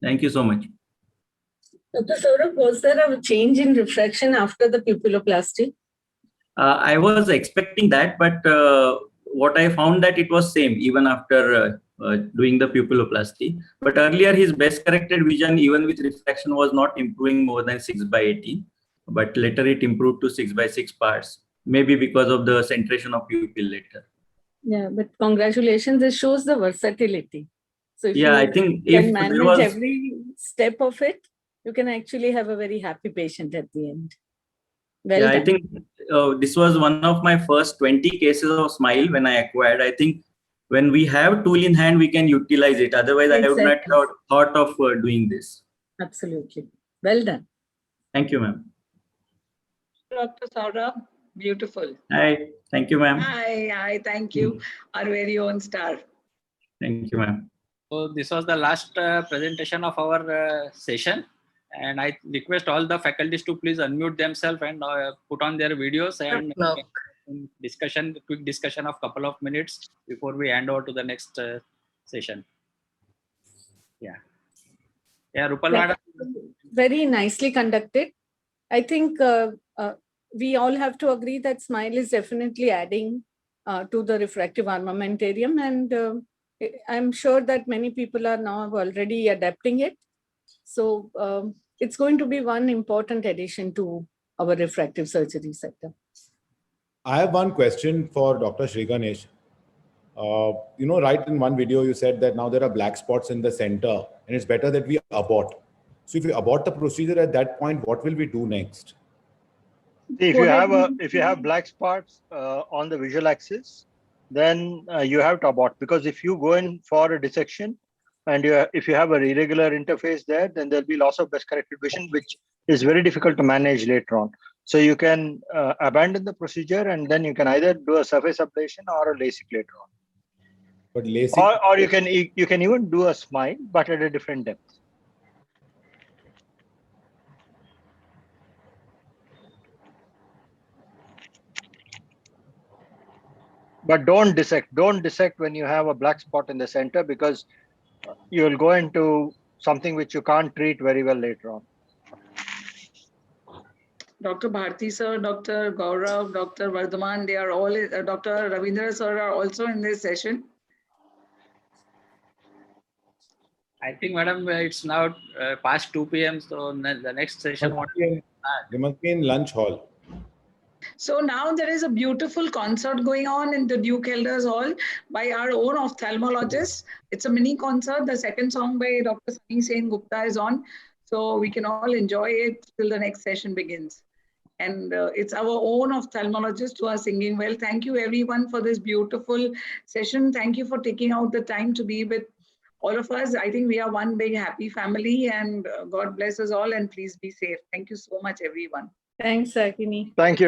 Thank you so much. Dr. Saurabh, was there a change in refraction after the pupilloplasty? I was expecting that, but what I found that it was same even after doing the pupilloplasty. But earlier his best corrected vision, even with refraction, was not improving more than 6/18. But later it improved to 6/6 parts, maybe because of the centration of pupil later. Yeah, but congratulations, it shows the versatility. So if Yeah, you I think can if manage there was, every step of it, you can actually have a very happy patient at the end. Well yeah, done. I think this was one of my first 20 cases of SMILE when I acquired. I think when we have tool in hand, we can utilize it. Otherwise, I would not Exactly. have thought of doing this. Absolutely. Well done. Thank you, ma'am. Dr. Saurabh, beautiful. Hi, thank you, ma'am. Hi, thank you, our very own star. Thank you, ma'am. So this was the last presentation of our session, and I request all the faculties to please unmute themselves and put on their videos and quick discussion of couple of minutes before we hand over to the next session. Yeah, Rupal Yeah, madam. very nicely conducted. I think we all have to agree that SMILE is definitely adding to the refractive armamentarium, and I'm sure that many people are now already adapting it. So it's going to be one important addition to our refractive surgery sector. I have one question for Dr. Sri Ganesh. Right in one video, you said that now there are black spots in the center and it's better that we abort. So if we abort the procedure at that point, what will we do next? If you have black spots on the visual axis, then you have to abort, because if you go in for a dissection and if you have an irregular interface there, then there'll be loss of best corrected vision, which is very difficult to manage later on. So you can abandon the procedure, and then you can either do a surface ablation or a LASIK later on. But LASIK, Or you can even do a SMILE, but at a different depth. But don't dissect. Don't dissect when you have a black spot in the center, because you will go into something which you can't treat very well later on. Dr. Bharti sir, Dr. Gaurav, Dr. Vardhaman, they are all, Dr. Ravindra sir are also in this session. I think, madam, it's now past 2 p.m. So the next session. they must be in lunch hall. So now there is a beautiful concert going on in the Duke Elders Hall by our own ophthalmologist. It's a mini concert. The second song by Dr. Sunny Sen Gupta is on. So we can all enjoy it till the next session begins. And it's our own ophthalmologists who are singing well. Thank you everyone for this beautiful session. Thank you for taking out the time to be with all of us. I think we are one big happy family, and God bless us all, and please be safe. Thank you so much, everyone. Thanks, Ragini. Thank you.